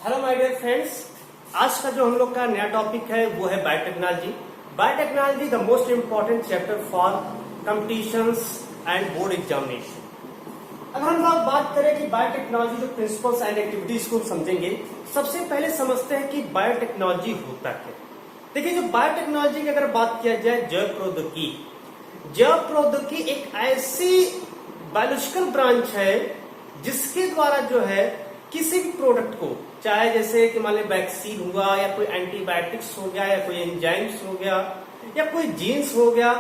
Hello my dear friends, आज का जो हम लोग का नया टॉपिक है वो है biotechnology. Biotechnology the most important chapter for competitions and board examination. अगर हम लोग बात करें कि बायोटेक्नोलॉजी जो प्रिंसिपल्स एंड एक्टिविटीज को समझेंगे, सबसे पहले समझते हैं कि बायोटेक्नोलॉजी होता क्या। देखिए, जो बायोटेक्नोलॉजी की अगर बात किया जाए, जैव प्रौद्योगिकी एक ऐसी बायोलॉजिकल ब्रांच है जिसके द्वारा जो है किसी भी प्रोडक्ट को, चाहे जैसे कि मान लीजिए वैक्सीन हुआ या कोई एंटीबायोटिक्स हो गया या कोई एंजाइम्स हो गया या कोई जीन्स हो गया,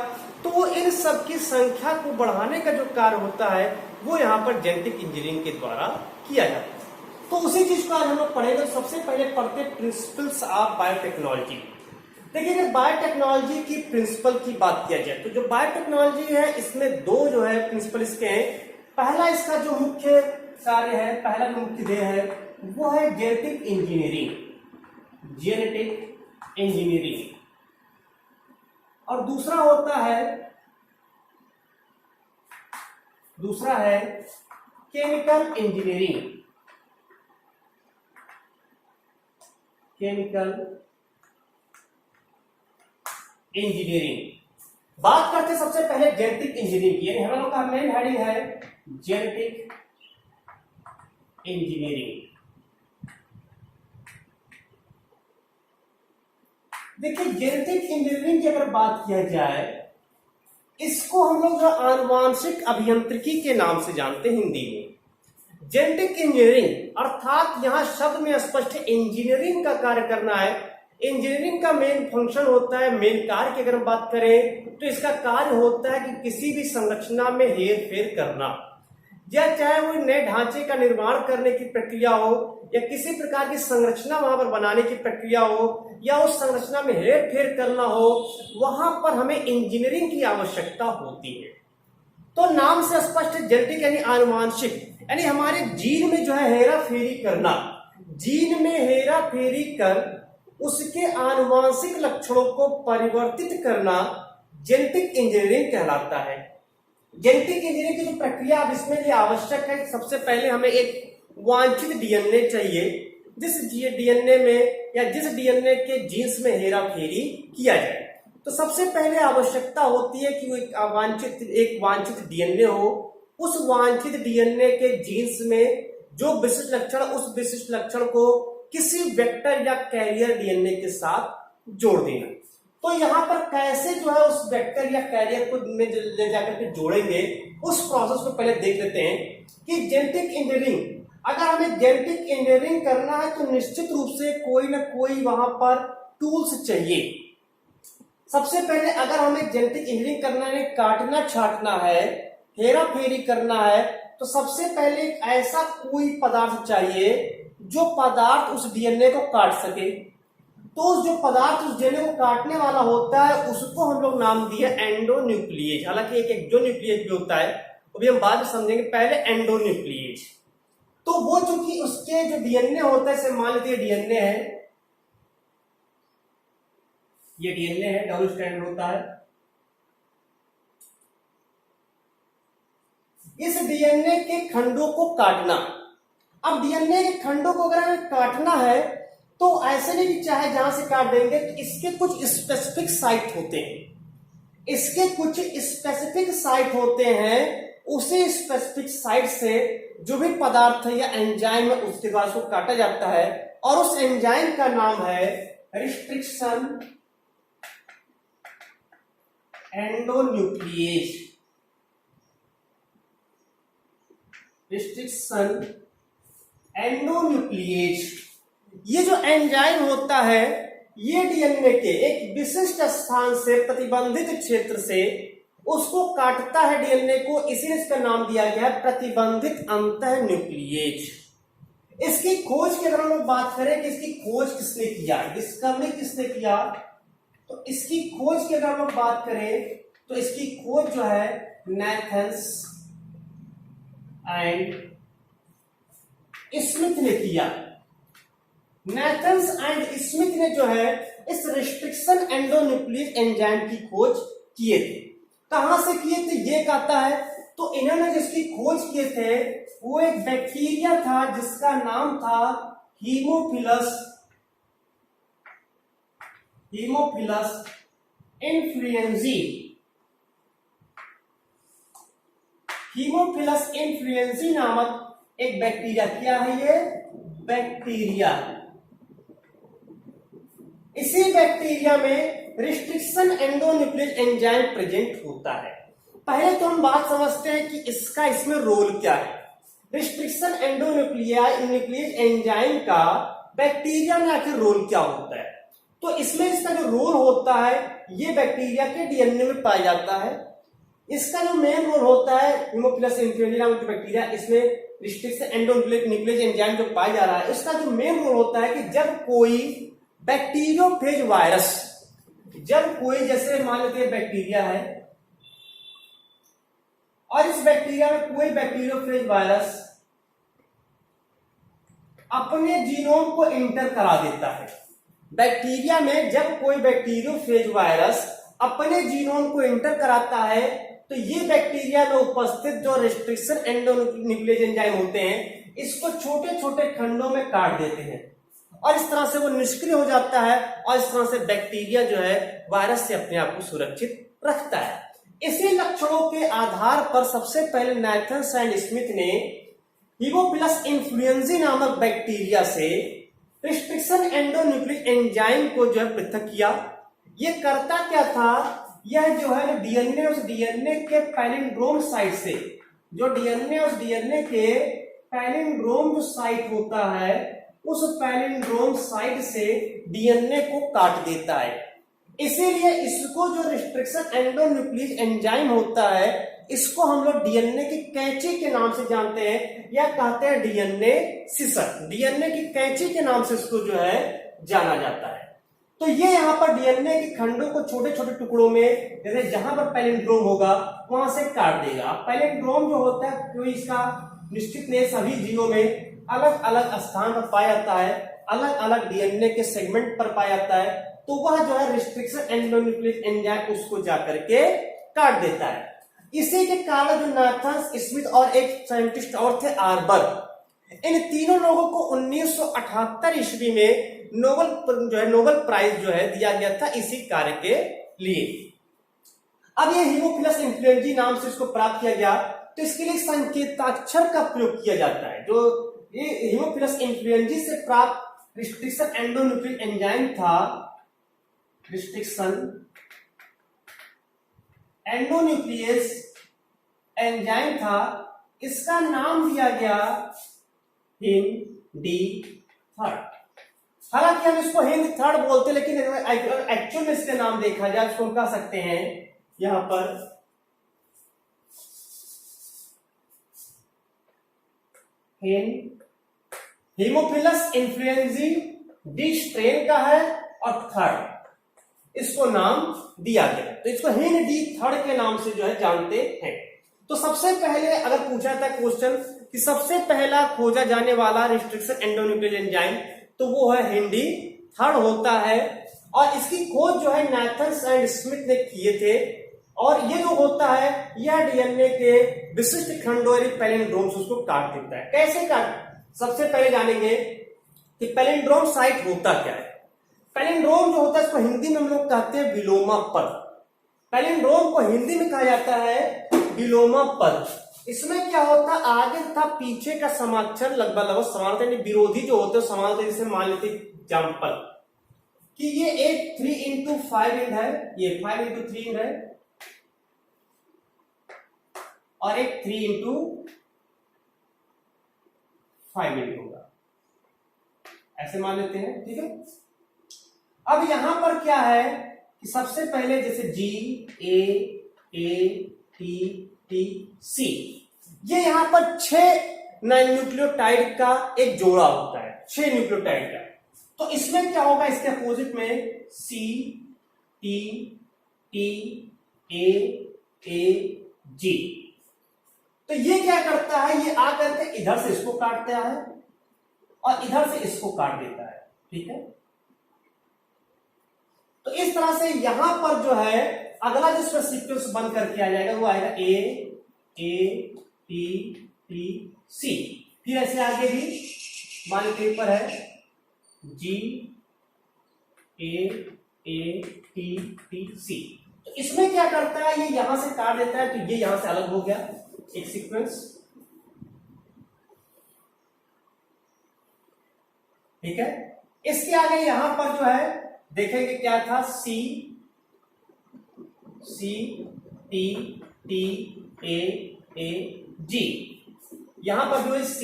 तो वो इन सब की संख्या को बढ़ाने का जो कार्य होता है वो यहाँ पर जेनेटिक इंजीनियरिंग के द्वारा किया जाता है। तो उसी चीज को आज हम लोग पढ़ेंगे। सबसे पहले पढ़ते प्रिंसिपल्स ऑफ बायोटेक्नोलॉजी। देखिए, जब बायोटेक्नोलॉजी की प्रिंसिपल की बात किया जाए तो जो बायोटेक्नोलॉजी है इसमें दो जो है प्रिंसिपल इसके हैं। पहला इसका जो मुख्य कार्य है, पहला जो मुख्य ध्येय है वो है जेनेटिक इंजीनियरिंग, और दूसरा है केमिकल इंजीनियरिंग। बात करते सबसे पहले जेनेटिक इंजीनियरिंग की, यानी हम लोग का मेन हेडिंग है जेनेटिक इंजीनियरिंग। देखिए, जेनेटिक इंजीनियरिंग की अगर बात किया जाए, इसको हम लोग आनुवांशिक अभियांत्रिकी के नाम से जानते हैं हिंदी में। जेनेटिक इंजीनियरिंग अर्थात यहां शब्द में स्पष्ट इंजीनियरिंग का कार्य करना है। इंजीनियरिंग का मेन फंक्शन होता है, मेन कार्य की अगर हम बात करें तो इसका कार्य होता है कि किसी भी संरचना में हेर फेर करना, या चाहे वो नए ढांचे का निर्माण करने की प्रक्रिया हो या किसी प्रकार की संरचना वहां पर बनाने की प्रक्रिया हो या उस संरचना में हेर फेर करना हो, वहां पर हमें इंजीनियरिंग की आवश्यकता होती है। तो नाम से स्पष्ट जेनेटिक यानी आनुवांशिक, यानी हमारे जीन में जो है हेरा फेरी करना, जीन में हेरा फेरी कर उसके आनुवांशिक लक्षणों को परिवर्तित करना जेनेटिक इंजीनियरिंग कहलाता है। जेनेटिक इंजीनियरिंग की जो प्रक्रिया अब इसमें ये आवश्यक है, सबसे पहले हमें एक वांछित डीएनए चाहिए, जिस डीएनए में या जिस डीएनए के जीन्स में हेरा फेरी किया जाए। तो सबसे पहले आवश्यकता होती है कि वो एक वांछित डीएनए हो। उस वांछित डीएनए के जीन्स में जो विशिष्ट लक्षण, उस विशिष्ट लक्षण को किसी वेक्टर या कैरियर डीएनए के साथ जोड़ देना। तो यहाँ पर कैसे जो है उस वेक्टर या कैरियर को में ले जाकर के जोड़ेंगे, उस प्रोसेस को पहले देख लेते हैं कि जेनेटिक इंजीनियरिंग, अगर हमें जेनेटिक इंजीनियरिंग करना है तो निश्चित रूप से कोई ना कोई वहां पर टूल्स चाहिए। सबसे पहले अगर हमें जेनेटिक इंजीनियरिंग करना है, काटना छाटना है, हेरा फेरी करना है, तो सबसे पहले ऐसा कोई पदार्थ चाहिए जो पदार्थ उस डीएनए को काट सके। तो जो पदार्थ उस डीएनए को काटने वाला होता है उसको हम लोग नाम दिए एंडोन्यूक्लिएज। हालांकि एक एक्सोन्यूक्लिएज भी होता है, वो भी हम बाद में समझेंगे, पहले एंडोन्यूक्लिएज। तो वो चूंकि उसके जो डीएनए होता है, जैसे मान लीजिए डीएनए है, ये डीएनए है, डबल स्ट्रैंड होता है। इस डीएनए के खंडों को काटना, अब डीएनए के खंडों को अगर हमें काटना है तो ऐसे नहीं कि चाहे जहां से काट देंगे, तो इसके कुछ स्पेसिफिक साइट होते हैं। उसी स्पेसिफिक साइट से जो भी पदार्थ है या एंजाइम है उसके द्वारा उसको काटा जाता है, और उस एंजाइम का नाम है रिस्ट्रिक्शन एंडोन्यूक्लिएज। ये जो एंजाइम होता है ये डीएनए के एक विशिष्ट स्थान से, प्रतिबंधित क्षेत्र से उसको काटता है डीएनए को, इसीलिए इसका नाम दिया गया है प्रतिबंधित अंतःन्यूक्लिएज। इसकी खोज की अगर हम लोग बात करें कि इसकी खोज किसने किया, डिस्कवरी किसने किया, तो इसकी खोज की अगर हम लोग बात करें तो इसकी खोज जो है नेथन्स एंड स्मिथ ने किया। नेथन्स एंड स्मिथ ने जो है इस रिस्ट्रिक्शन एंडोन्यूक्लिएज एंजाइम की खोज किए थे। कहां से किए थे ये कहता है, तो इन्होंने जिसकी खोज किए थे वो एक बैक्टीरिया था जिसका नाम था हीमोफिलस इन्फ्लुएंजी। हीमोफिलस इन्फ्लुएंजी नामक एक बैक्टीरिया, क्या है ये बैक्टीरिया, इसी बैक्टीरिया में रिस्ट्रिक्शन एंडोन्यूक्लियस एंजाइम प्रेजेंट होता है। पहले तो हम बात समझते हैं कि इसका इसमें रोल क्या है। रिस्ट्रिक्शन एंडोन्यूक्लियस एंजाइम का बैक्टीरिया में आखिर रोल क्या होता है। तो इसमें इसका जो रोल होता है ये बैक्टीरिया के डीएनए में पाया जाता है। इसका जो मेन रोल होता है हीमोफिलस इन्फ्लुएंजी नामक बैक्टीरिया, इसमें रिस्ट्रिक्शन एंडोन्यूक्लियस एंजाइम जो पाया जा रहा है, इसका जो मेन रोल होता है कि जब कोई बैक्टीरियोफेज वायरस, जब कोई जैसे मान लेते हैं बैक्टीरिया है और इस बैक्टीरिया में कोई बैक्टीरियोफेज वायरस अपने जीनोम को इंटर करा देता है। बैक्टीरिया में जब कोई बैक्टीरियोफेज वायरस अपने जीनोम को इंटर कराता है तो ये बैक्टीरिया में उपस्थित जो रिस्ट्रिक्शन एंडोन्यूक्लियस एंजाइम होते हैं इसको छोटे छोटे खंडों में काट देते हैं और इस तरह से वो निष्क्रिय हो जाता है और इस तरह से बैक्टीरिया जो है वायरस से अपने आप को सुरक्षित रखता है। इसी लक्षणों के आधार पर सबसे पहले नाथन्स एंड स्मिथ ने हीमोफिलस इन्फ्लुएंजी नामक बैक्टीरिया से रिस्ट्रिक्शन एंडोन्यूक्लियस एंजाइम को जो है पृथक किया। ये करता क्या था, यह जो है डीएनए उस डीएनए के पैलिंड्रोम साइट से, जो डीएनए उस डीएनए के पैलिंड्रोम जो साइट होता है उस पैलिंड्रोम साइट से डीएनए को काट देता है। इसीलिए इसको जो रिस्ट्रिक्शन एंडोन्यूक्लियस एंजाइम होता है इसको हम लोग डीएनए की कैंची के नाम से जानते हैं या कहते हैं डीएनए सीसर। डीएनए की कैंची के नाम से इसको जो है जाना जाता है। तो ये यहाँ पर डीएनए के खंडों को छोटे छोटे टुकड़ों में, जैसे जहां पर पैलिंड्रोम होगा वहां से काट देगा। पैलिंड्रोम जो होता है कोई इसका निश्चित नहीं, सभी जीनों में अलग अलग स्थान पर पाया जाता है, अलग अलग डीएनए के सेगमेंट पर पाया जाता है, तो वह जो है रिस्ट्रिक्शन एंडोन्यूक्लियस एंजाइम उसको जाकर के काट देता है। इसी के कारण जो नाथन्स स्मिथ और एक साइंटिस्ट और थे आर्बर, इन तीनों लोगों को 1978 ईस्वी में नोबेल प्राइज जो है दिया गया था इसी कार्य के लिए। अब ये हीमोफिलस इन्फ्लुएंजी नाम से इसको प्राप्त किया गया, तो इसके लिए संकेताक्षर का प्रयोग किया जाता है। जो ये हीमोफिलस इन्फ्लुएंजी से प्राप्त रिस्ट्रिक्शन एंडोन्यूक्लियस एंजाइम था, रिस्ट्रिक्शन एंडोन्यूक्लियस एंजाइम था, इसका नाम दिया गया हिंड-डी-थर्ड। हालांकि हम इसको हिंड-थर्ड बोलते, लेकिन एक्चुअल में इसका नाम देखा जाए इसको हम कह सकते हैं यहां पर हीमोफिलस इन्फ्लुएंजी डी स्ट्रेन का है और थर्ड इसको नाम दिया गया, तो इसको हिंड-डी-थर्ड के नाम से जो है जानते हैं। तो सबसे पहले अगर पूछा था क्वेश्चन कि सबसे पहला खोजा जाने वाला रिस्ट्रिक्शन एंडोन्यूक्लियस एंजाइम, तो वो है हिंड-डी-थर्ड होता है और इसकी खोज जो है नाथन्स एंड स्मिथ ने किए थे। और ये जो होता है यह डीएनए के विशिष्ट खंडों पैलिंड्रोम्स उसको काट देता है। कैसे काट, सबसे पहले जानेंगे कि पैलिंड्रोम साइट होता क्या है। पैलिंड्रोम जो होता है इसको हिंदी में हम लोग कहते हैं विलोमा पद। पैलिंड्रोम को हिंदी में कहा जाता है विलोमा पद। इसमें क्या होता है, आगे तथा पीछे का समाक्षर लगभग समान, विरोधी जो होते हैं समान होते हैं। जैसे मान लेते एग्जाम्पल कि ये एक 3x5 इंड है, ये 5x3 इंड है और एक 3x5 इंड होगा, ऐसे मान लेते हैं, ठीक है। अब यहां पर क्या है कि सबसे पहले जैसे GAATTC, ये यहां पर 6 न्यूक्लियोटाइड का एक जोड़ा होता है, 6 न्यूक्लियोटाइड का। तो इसमें क्या होगा, इसके अपोजिट में CTTAAG। तो ये क्या करता है, ये आकर के इधर से इसको काटता है और इधर से इसको काट देता है, ठीक है। तो इस तरह से यहां पर जो है अगला जिसका सीक्वेंस बन करके आ जाएगा वो आएगा AATTC। फिर ऐसे आगे भी मान पेपर है G A A T T C। तो इसमें क्या करता है, ये यहां से काट देता है, तो ये यहां से अलग हो गया एक सीक्वेंस, ठीक है। इसके आगे यहां पर जो है देखेंगे क्या था, C C T T A A G। यहां पर जो है C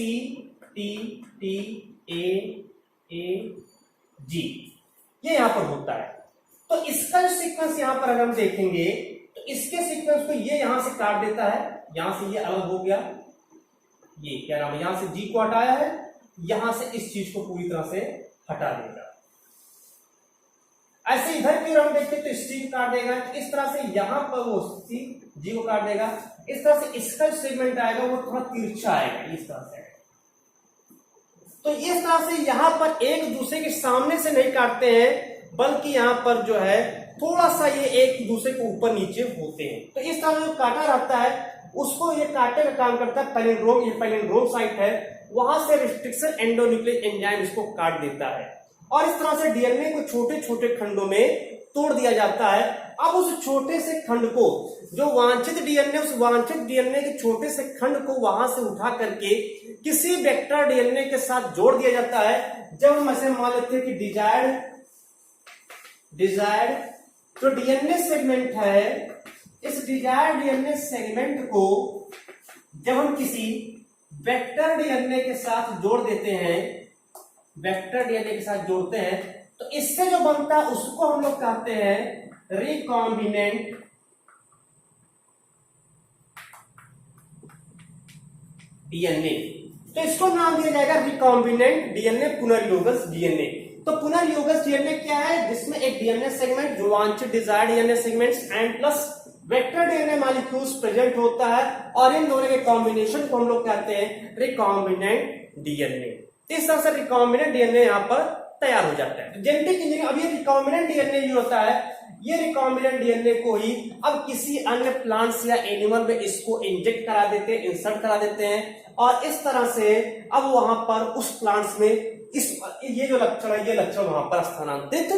T T A A G ये यहां पर होता है। तो इसका जो सीक्वेंस यहां पर अगर हम देखेंगे तो इसके सीक्वेंस को ये यहां से काट देता है, यहां से ये अलग हो गया, ये क्या नाम है, यहां से G को हटाया है, यहां से इस चीज को पूरी तरह से हटा देगा। ऐसे इधर की ओर हम देखते तो इस चीज को काट देगा, इस तरह से यहां पर वो G को काट देगा, इस तरह से इसका जो सेगमेंट आएगा वो थोड़ा तिरछा आएगा इस तरह से। तो इस तरह से यहां पर एक दूसरे के सामने से नहीं काटते हैं, बल्कि यहां पर जो है थोड़ा सा ये एक दूसरे को ऊपर नीचे होते हैं। तो इस तरह जो काटा रहता है उसको ये काटने का काम करता है पैलिंड्रोम। ये पैलिंड्रोम साइट है, वहां से रिस्ट्रिक्शन एंडोन्यूक्लिक एंजाइम इसको काट देता है और इस तरह से डीएनए को छोटे छोटे खंडों में तोड़ दिया जाता है। अब उस छोटे से खंड को, जो वांछित डीएनए, उस वांछित डीएनए के छोटे से खंड को वहां से उठा करके किसी वेक्टर डीएनए के साथ जोड़ दिया जाता है। जब हम ऐसे मान लेते हैं कि डिजायर्ड जो डीएनए सेगमेंट है, इस डिजायर्ड डीएनए सेगमेंट को जब हम किसी वेक्टर डीएनए के साथ जोड़ देते हैं, वेक्टर डीएनए के साथ जोड़ते हैं, तो इससे जो बनता है उसको हम लोग कहते हैं रिकॉम्बिनेंट डीएनए। तो इसको नाम दिया जाएगा रिकॉम्बिनेंट डीएनए, पुनर्योगस डीएनए। तो पुनर्योगस डीएनए क्या है, जिसमें एक डीएनए सेगमेंट जो वांछित desired DNA segments and plus vector DNA molecules present होता है और इन दोनों के कॉम्बिनेशन को हम लोग कहते हैं रिकॉम्बिनेंट डीएनए। इस तरह से रिकॉम्बिनेंट डीएनए यहां पर तैयार हो जाता है। जेनेटिक इंजीनियरिंग, अब ये रिकॉम्बिनेंट डीएनए जो होता है, ये रिकॉम्बिनेंट डीएनए को ही अब किसी अन्य प्लांट्स या एनिमल में इसको इंजेक्ट करा देते हैं, इंसर्ट करा देते हैं और इस तरह से अब वहां पर उस प्लांट्स में इस ये जो लक्षण है, ये लक्षण वहां पर स्थानांतरित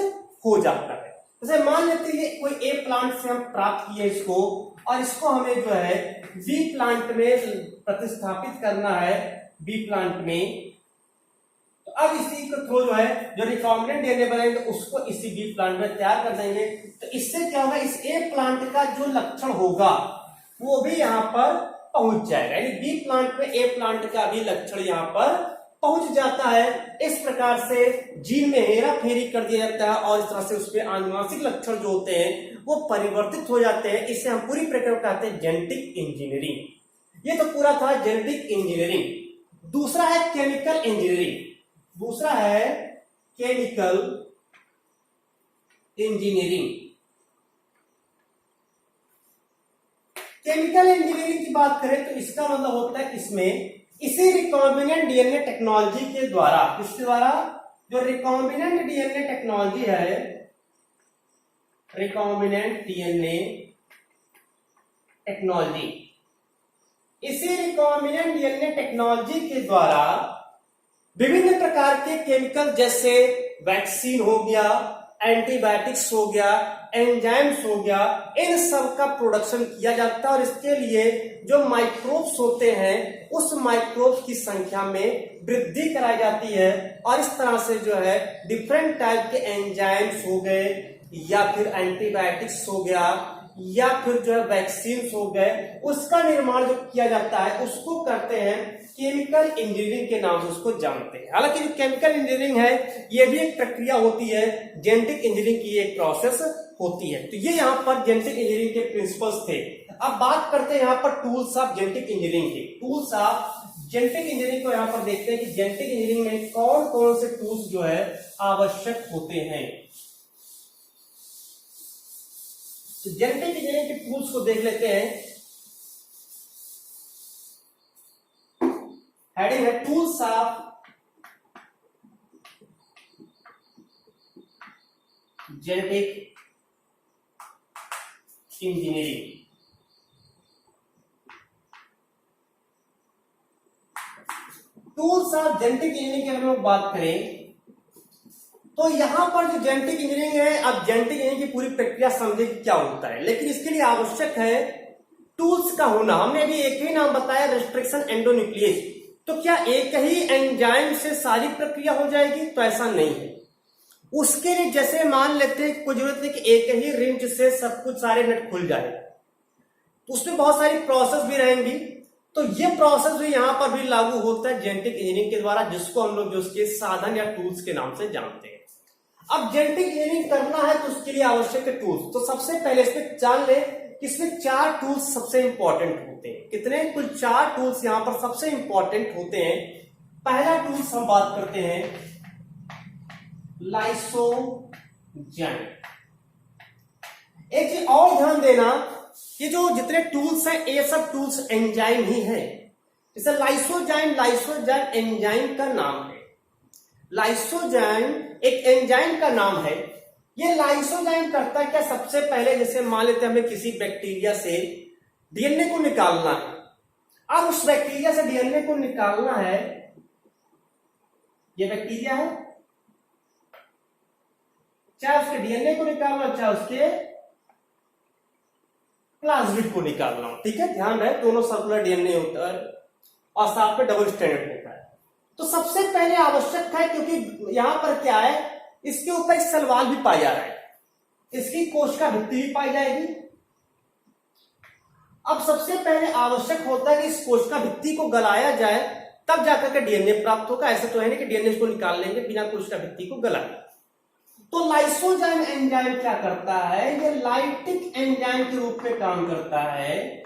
हो जाता है। जैसे मान लेते हैं कोई ए प्लांट से हम प्राप्त किए इसको और इसको हमें जो है बी प्लांट में प्रतिस्थापित करना है, बी प्लांट में। तो अब इसी के थ्रू जो है जो रिकॉम्बिनेंट डीएनए बनाएंगे उसको इसी बी प्लांट में तैयार कर देंगे। तो इससे क्या होगा, इस ए प्लांट का जो लक्षण होगा वो भी यहाँ पर पहुंच जाएगा, यानी बी प्लांट में ए प्लांट का भी लक्षण यहाँ पर पहुंच जाता है। इस प्रकार से जीन में हेरा फेरी कर दिया जाता है और इस तरह से उसके आनुवांशिक लक्षण जो होते हैं वो परिवर्तित हो जाते हैं। इसे हम पूरी प्रक्रिया को कहते हैं जेनेटिक इंजीनियरिंग। ये तो पूरा था जेनेटिक इंजीनियरिंग। दूसरा है केमिकल इंजीनियरिंग, दूसरा है केमिकल इंजीनियरिंग। केमिकल इंजीनियरिंग की बात करें तो इसका मतलब होता है इसमें इसी रिकॉम्बिनेंट डीएनए टेक्नोलॉजी के द्वारा, किसके द्वारा, जो रिकॉम्बिनेंट डीएनए टेक्नोलॉजी है, रिकॉम्बिनेंट डीएनए टेक्नोलॉजी, इसी रिकॉम्बिनेंट डीएनए टेक्नोलॉजी के द्वारा विभिन्न प्रकार के केमिकल जैसे वैक्सीन हो गया, एंटीबायोटिक्स हो गया, एंजाइम्स हो गया, इन सब का प्रोडक्शन किया जाता है और इसके लिए जो माइक्रोब्स होते हैं उस माइक्रोब्स की संख्या में वृद्धि कराई जाती है और इस तरह से जो है डिफरेंट टाइप के एंजाइम्स हो गए या फिर एंटीबायोटिक्स हो गया या फिर जो है वैक्सीन हो गए, उसका निर्माण जो किया जाता है उसको करते हैं केमिकल इंजीनियरिंग के नाम से उसको जानते हैं। हालांकि जो केमिकल इंजीनियरिंग है ये भी एक प्रक्रिया होती है, जेनेटिक इंजीनियरिंग की एक प्रोसेस होती है। तो ये यहाँ पर जेनेटिक इंजीनियरिंग के प्रिंसिपल्स थे। अब बात करते हैं यहाँ पर टूल्स ऑफ जेनेटिक इंजीनियरिंग के। टूल्स ऑफ जेनेटिक इंजीनियरिंग को यहाँ पर देखते हैं कि जेनेटिक इंजीनियरिंग में कौन कौन से टूल्स जो है आवश्यक होते हैं। तो जेनेटिक इंजीनियरिंग के टूल्स को देख लेते हैं। हेडिंग है tools of genetic engineering. Tools of genetic engineering की अगर हम बात करें तो यहां पर जो जेनेटिक इंजीनियरिंग है, अब जेनेटिक इंजीनियरिंग की पूरी प्रक्रिया समझे कि क्या होता है, लेकिन इसके लिए आवश्यक है टूल्स का होना। हमने अभी एक ही नाम बताया, रेस्ट्रिक्शन एंडोन्यूक्लियेज। तो क्या एक ही एंजाइम से सारी प्रक्रिया हो जाएगी? तो ऐसा नहीं है। उसके लिए जैसे मान लेते हैं कोई जरूरत नहीं कि एक ही रिंच से सब कुछ सारे नट खुल जाए, तो उसमें बहुत सारी प्रोसेस भी रहेंगी। तो ये प्रोसेस भी यहां पर भी लागू होता है जेनेटिक इंजीनियरिंग के द्वारा, जिसको हम लोग जो उसके साधन या टूल्स के नाम से जानते हैं। अब जेनेटिक इंजीनियरिंग करना है तो उसके लिए आवश्यक है टूल्स। तो सबसे पहले इसमें जान ले कि इसमें 4 टूल्स सबसे इंपॉर्टेंट होते हैं। कितने? कुल 4 टूल्स यहां पर सबसे इंपॉर्टेंट होते हैं। पहला टूल्स हम बात करते हैं लाइसोजाइम। एक चीज और ध्यान देना, ये जो जितने टूल्स हैं ये सब टूल्स एंजाइम ही हैं। जैसे लाइसोजाइम, लाइसोजाइम एंजाइम का नाम है। लाइसोजाइम एक एंजाइम का नाम है। ये लाइसोजाइम करता है क्या? सबसे पहले जैसे मान लेते हैं हमें किसी बैक्टीरिया से डीएनए को निकालना है। अब उस बैक्टीरिया से डीएनए को निकालना है, ये बैक्टीरिया है, चाहे उसके डीएनए को निकालना चाहे उसके प्लाज्मिड को निकालना, ठीक है। ध्यान रहे दोनों सर्कुलर डीएनए होता है और साथ में डबल स्ट्रैंडेड होता है। तो सबसे पहले आवश्यक है, क्योंकि यहां पर क्या है, इसके ऊपर एक सेल वॉल भी पाया जा रहा है, इसकी कोशिका भित्ति भी पाई जाएगी। अब सबसे पहले आवश्यक होता है कि इस कोशिका भित्ति को गलाया जाए, तब जाकर के डीएनए प्राप्त होगा। ऐसा तो है नहीं कि डीएनए को निकाल लेंगे बिना कोशिका भित्ति को गलाए। तो लाइसोजाइम एंजाइम क्या करता है? ये लाइटिक एंजाइम के रूप में काम करता है।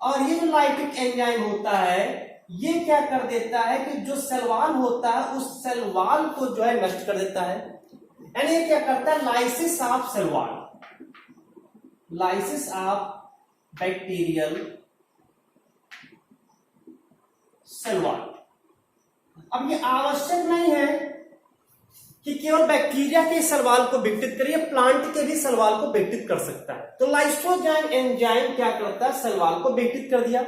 और ये जो लाइटिक एंजाइम होता है ये क्या कर देता है कि जो सेल वॉल होता है उस सेल वॉल को जो है नष्ट कर देता है। यानी ये क्या करता है? Lysis of cell wall, lysis of bacterial cell wall. अब ये आवश्यक नहीं है कि केवल बैक्टीरिया के सेल वॉल को विघटित करे, प्लांट के भी सेल वॉल को विघटित कर सकता है। तो लाइसोजाइम एंजाइम क्या करता है? सेल वॉल को विघटित कर दिया।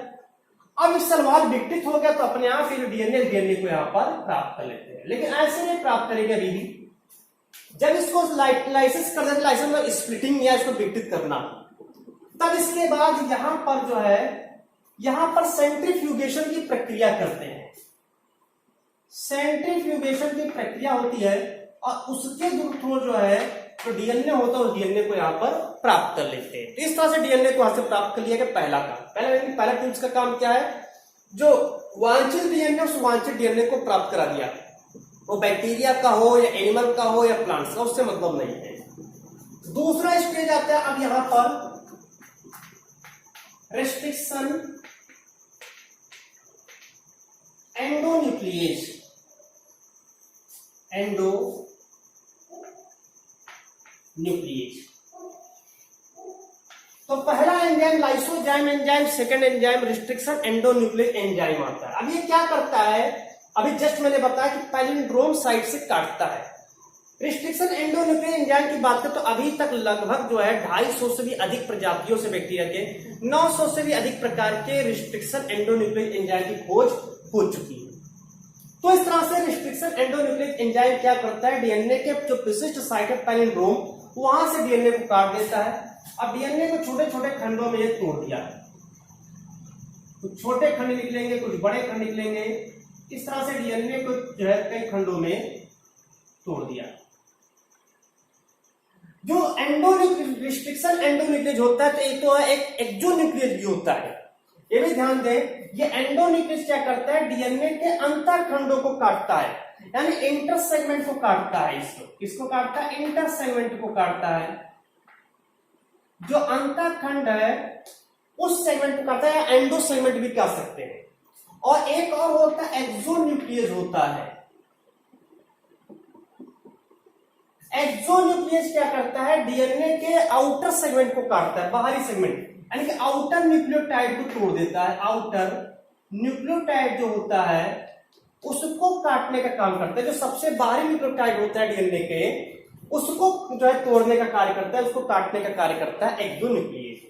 अब इस सेल वॉल विघटित हो गया तो अपने आप ही डीएनए को यहां पर प्राप्त कर लेते हैं। लेकिन ऐसे नहीं प्राप्त करेंगे अभी भी। जब इसको लाइसिस कर देते, लाइसिस मतलब स्प्लिटिंग या इसको विघटित करना, तब इसके बाद यहां पर जो है यहां पर सेंट्रीफ्यूगेशन की प्रक्रिया करते हैं। सेंट्रीफ्यूगेशन की प्रक्रिया होती है और उसके थ्रू जो है तो डीएनए होता है, उस डीएनए को यहां पर प्राप्त कर लेते हैं। तो इस तरह से डीएनए को यहां से प्राप्त कर लिया गया। पहला काम, पहला टूल्स का काम क्या है? जो वांछित डीएनए उस वांछित डीएनए को प्राप्त करा दिया, वो बैक्टीरिया का हो या एनिमल का हो या प्लांट्स का, उससे मतलब नहीं है। दूसरा स्टेज आता है अब यहां पर रेस्ट्रिक्शन एंडोन्यूक्लियेज, न्यूक्लियेज। तो पहला enzyme lysozyme enzyme, second enzyme restriction endonuclease enzyme आता है। अब ये क्या करता है? अभी जस्ट मैंने बताया कि पैलिंड्रोम साइट से काटता है। रिस्ट्रिक्शन एंडोन्यूक्लियेज एंजाइम की बात करें तो अभी तक लगभग जो है 250 से भी अधिक प्रजातियों से बैक्टीरिया के 900 से भी अधिक प्रकार के रिस्ट्रिक्शन एंडोन्यूक्लियेज एंजाइम की खोज हो चुकी है। तो इस तरह से रिस्ट्रिक्शन एंडोन्यूक्लियेज एंजाइम क्या करता है? डीएनए के जो विशिष्ट साइट है पैलिंड्रोम, वहां से डीएनए को काट देता है। अब डीएनए को छोटे छोटे खंडों में तोड़ दिया, कुछ छोटे खंड निकलेंगे, कुछ बड़े खंड निकलेंगे। इस तरह से डीएनए को जो है कई खंडों में तोड़ दिया। जो रिस्ट्रिक्शन एंडोन्यूक्लियेज होता है तो एक तो एक एक्सोन्यूक्लियेज भी होता है। ये भी ध्यान दें, ये एंडोन्यूक्लियस क्या करता है? डीएनए के अंतर खंडों को काटता है, यानी इंटर सेगमेंट को काटता है। किसको काटता है? इंटर सेगमेंट को काटता है। जो अंतर खंड है उस सेगमेंट को काटता है, एंडो सेगमेंट भी कह सकते हैं। और एक और होता है एक्सोन्यूक्लियस होता है। एक्सोन्यूक्लियस क्या करता है? डीएनए के आउटर सेगमेंट को काटता है, बाहरी सेगमेंट, यानी कि आउटर न्यूक्लियोटाइड को तोड़ देता है। आउटर न्यूक्लियोटाइड जो होता है उसको काटने का काम करता है। जो सबसे बाहरी न्यूक्लियोटाइड होता है डीएनए के, उसको जो है तोड़ने का कार्य करता है, उसको काटने का कार्य करता है एक्सोन्यूक्लियस।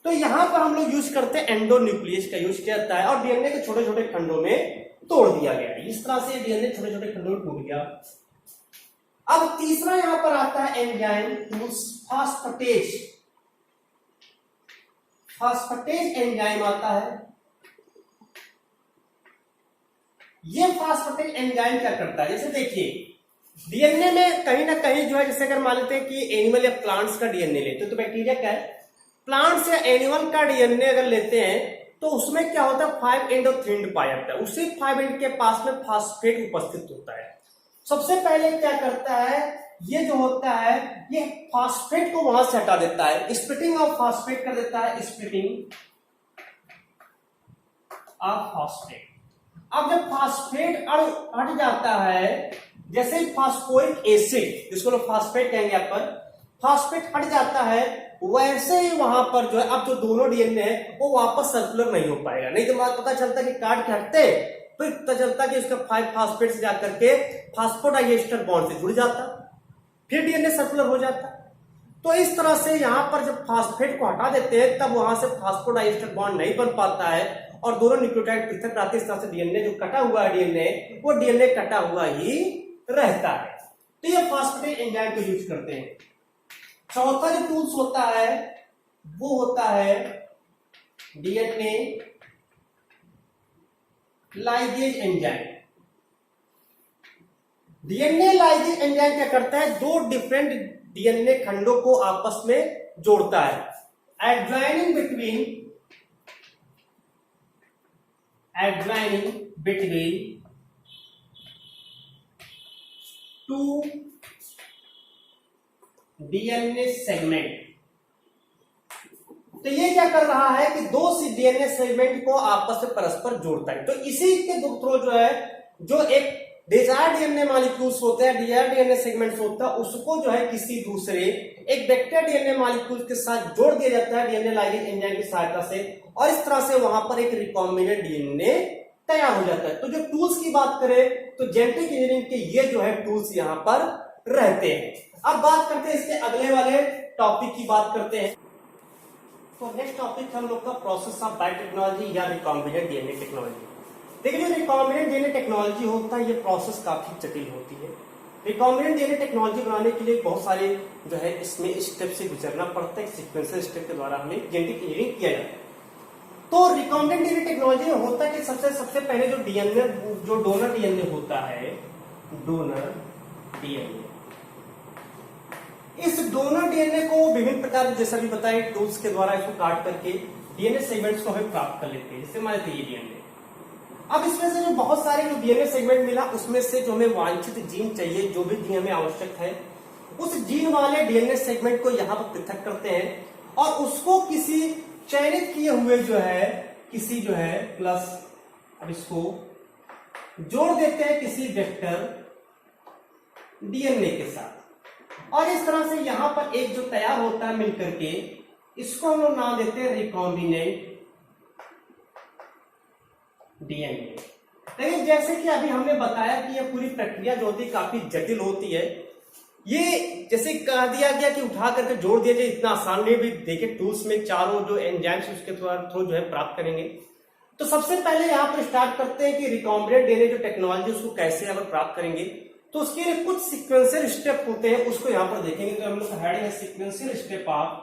तो यहां पर हम लोग यूज करते हैं एंडोन्यूक्लियस का यूज किया जाता है और डीएनए के छोटे छोटे खंडों में तोड़ दिया गया। इस तरह से डीएनए छोटे छोटे खंडों में टूट गया। अब तीसरा यहां पर आता है enzyme tools phosphatase. Phosphatase enzyme आता है। ये फास्फेटेज एंजाइम क्या करता है, जैसे देखिए डीएनए में कहीं ना कहीं जो है, जैसे अगर मान लेते हैं कि एनिमल या प्लांट्स का डीएनए लेते तो बैक्टीरिया क्या है, प्लांट्स या एनिमल का डीएनए अगर लेते हैं तो उसमें क्या होता है 5 एंड और 3 एंड पाया जाता है। उसी 5 एंड के पास में फास्फेट उपस्थित होता है। सबसे पहले क्या करता है, ये जो होता है ये फास्फेट को वहां से हटा देता है, स्प्लिटिंग ऑफ फास्फेट कर देता है, स्प्लिटिंग ऑफ फास्फेट। अब जब फास्फेट हट जाता है, जैसे फास्फोरिक एसिड जिसको लोग फास्फेट कहेंगे, यहाँ पर फास्फेट हट जाता है, वैसे ही वहां पर जो है अब जो दोनों डीएनए है वो वापस सर्कुलर नहीं हो पाएगा। नहीं तो पता चलता कि काट के हटते तो पता चलता कि उसका 5 फास्फेट से जाकर के फास्फोडाइएस्टर बॉन्ड से जुड़ जाता, फिर डीएनए सर्कुलर हो जाता। तो इस तरह से यहां पर जब फास्फेट को हटा देते हैं तब वहां से फास्फोडाइएस्टर बॉन्ड नहीं बन पाता है और दोनों न्यूक्लियोटाइड पृथक रहते हैं। इस तरह से डीएनए जो कटा हुआ है डीएनए वो डीएनए कटा हुआ ही रहता है। तो ये फास्फेटेज एंजाइम को यूज करते हैं। चौथा जो टूल्स होता है वो होता है DNA ligase enzyme. DNA ligase enzyme क्या करता है, दो डिफरेंट डीएनए खंडों को आपस में जोड़ता है। Adjoining between two DNA segment. तो ये क्या कर रहा है कि दो डीएनए सेगमेंट को आपस में परस्पर जोड़ता है। तो इसी के थ्रू जो है, जो एक डिजायर्ड डीएनए मॉलिक्यूल्स होते हैं, डिजायर्ड डीएनए सेगमेंट्स होता है, उसको जो है किसी दूसरे एक वेक्टर डीएनए मॉलिक्यूल के साथ जोड़ दिया जाता है डीएनए लाइगेज एंजाइम की सहायता से, और इस तरह से वहां पर एक रिकॉम्बिनेंट डीएनए तैयार हो जाता है। तो जो टूल्स की बात करें तो जेनेटिक इंजीनियरिंग के ये जो है टूल्स यहां पर रहते हैं। अब बात करते हैं इसके अगले वाले टॉपिक की बात करते हैं। तो नेक्स्ट टॉपिक हम लोग का प्रोसेस ऑफ बायोटेक्नोलॉजी या रिकॉम्बिनेंट डीएनए टेक्नोलॉजी। देखिए जो रिकॉम्बिनेंट डीएनए टेक्नोलॉजी होता है ये प्रोसेस काफी जटिल होती है। रिकॉम्बिनेंट डीएनए टेक्नोलॉजी बनाने के लिए बहुत सारे जो है इसमें स्टेप से गुजरना पड़ता है, सीक्वेंशियल स्टेप के द्वारा हमें जेनेटिक इंजीनियरिंग किया जाता है। तो रिकॉम्बिनेंट डीएनए टेक्नोलॉजी में होता है कि सबसे पहले जो डीएनए, जो डोनर डीएनए होता है, डोनर डीएनए, इस डोनर डीएनए को विभिन्न प्रकार, जैसा भी बताया, टूल्स के द्वारा इसको काट करके डीएनए सेगमेंट्स को हमें प्राप्त कर लेते हैं। जैसे मान लेते ये डीएनए, अब इसमें से जो बहुत सारे जो डीएनए सेगमेंट मिला उसमें से जो हमें वांछित जीन चाहिए, जो भी जीन हमें आवश्यक है, उस जीन वाले डीएनए सेगमेंट को यहाँ पर पृथक करते हैं और उसको किसी चयनित किए हुए जो है किसी जो है प्लस, अब इसको जोड़ देते हैं किसी वेक्टर डीएनए के साथ, और इस तरह से यहां पर एक जो तैयार होता है मिलकर के, इसको हम लोग नाम देते हैं रिकॉम्बिनेंट डीएनए। लेकिन जैसे कि अभी हमने बताया कि यह पूरी प्रक्रिया जो होती है काफी जटिल होती है। ये जैसे कह दिया गया कि उठा करके जोड़ दिया जाए, इतना आसान नहीं भी। देखिए टूल्स में चारों जो एंजाइम्स उसके थ्रू जो है प्राप्त करेंगे। तो सबसे पहले यहाँ पर स्टार्ट करते हैं कि रिकॉम्बिनेंट डीएनए जो टेक्नोलॉजी उसको कैसे यहाँ पर प्राप्त करेंगे। तो उसके लिए कुछ सीक्वेंशियल स्टेप होते हैं, उसको यहां पर देखेंगे। तो हम लोग हेडिंग है sequential step of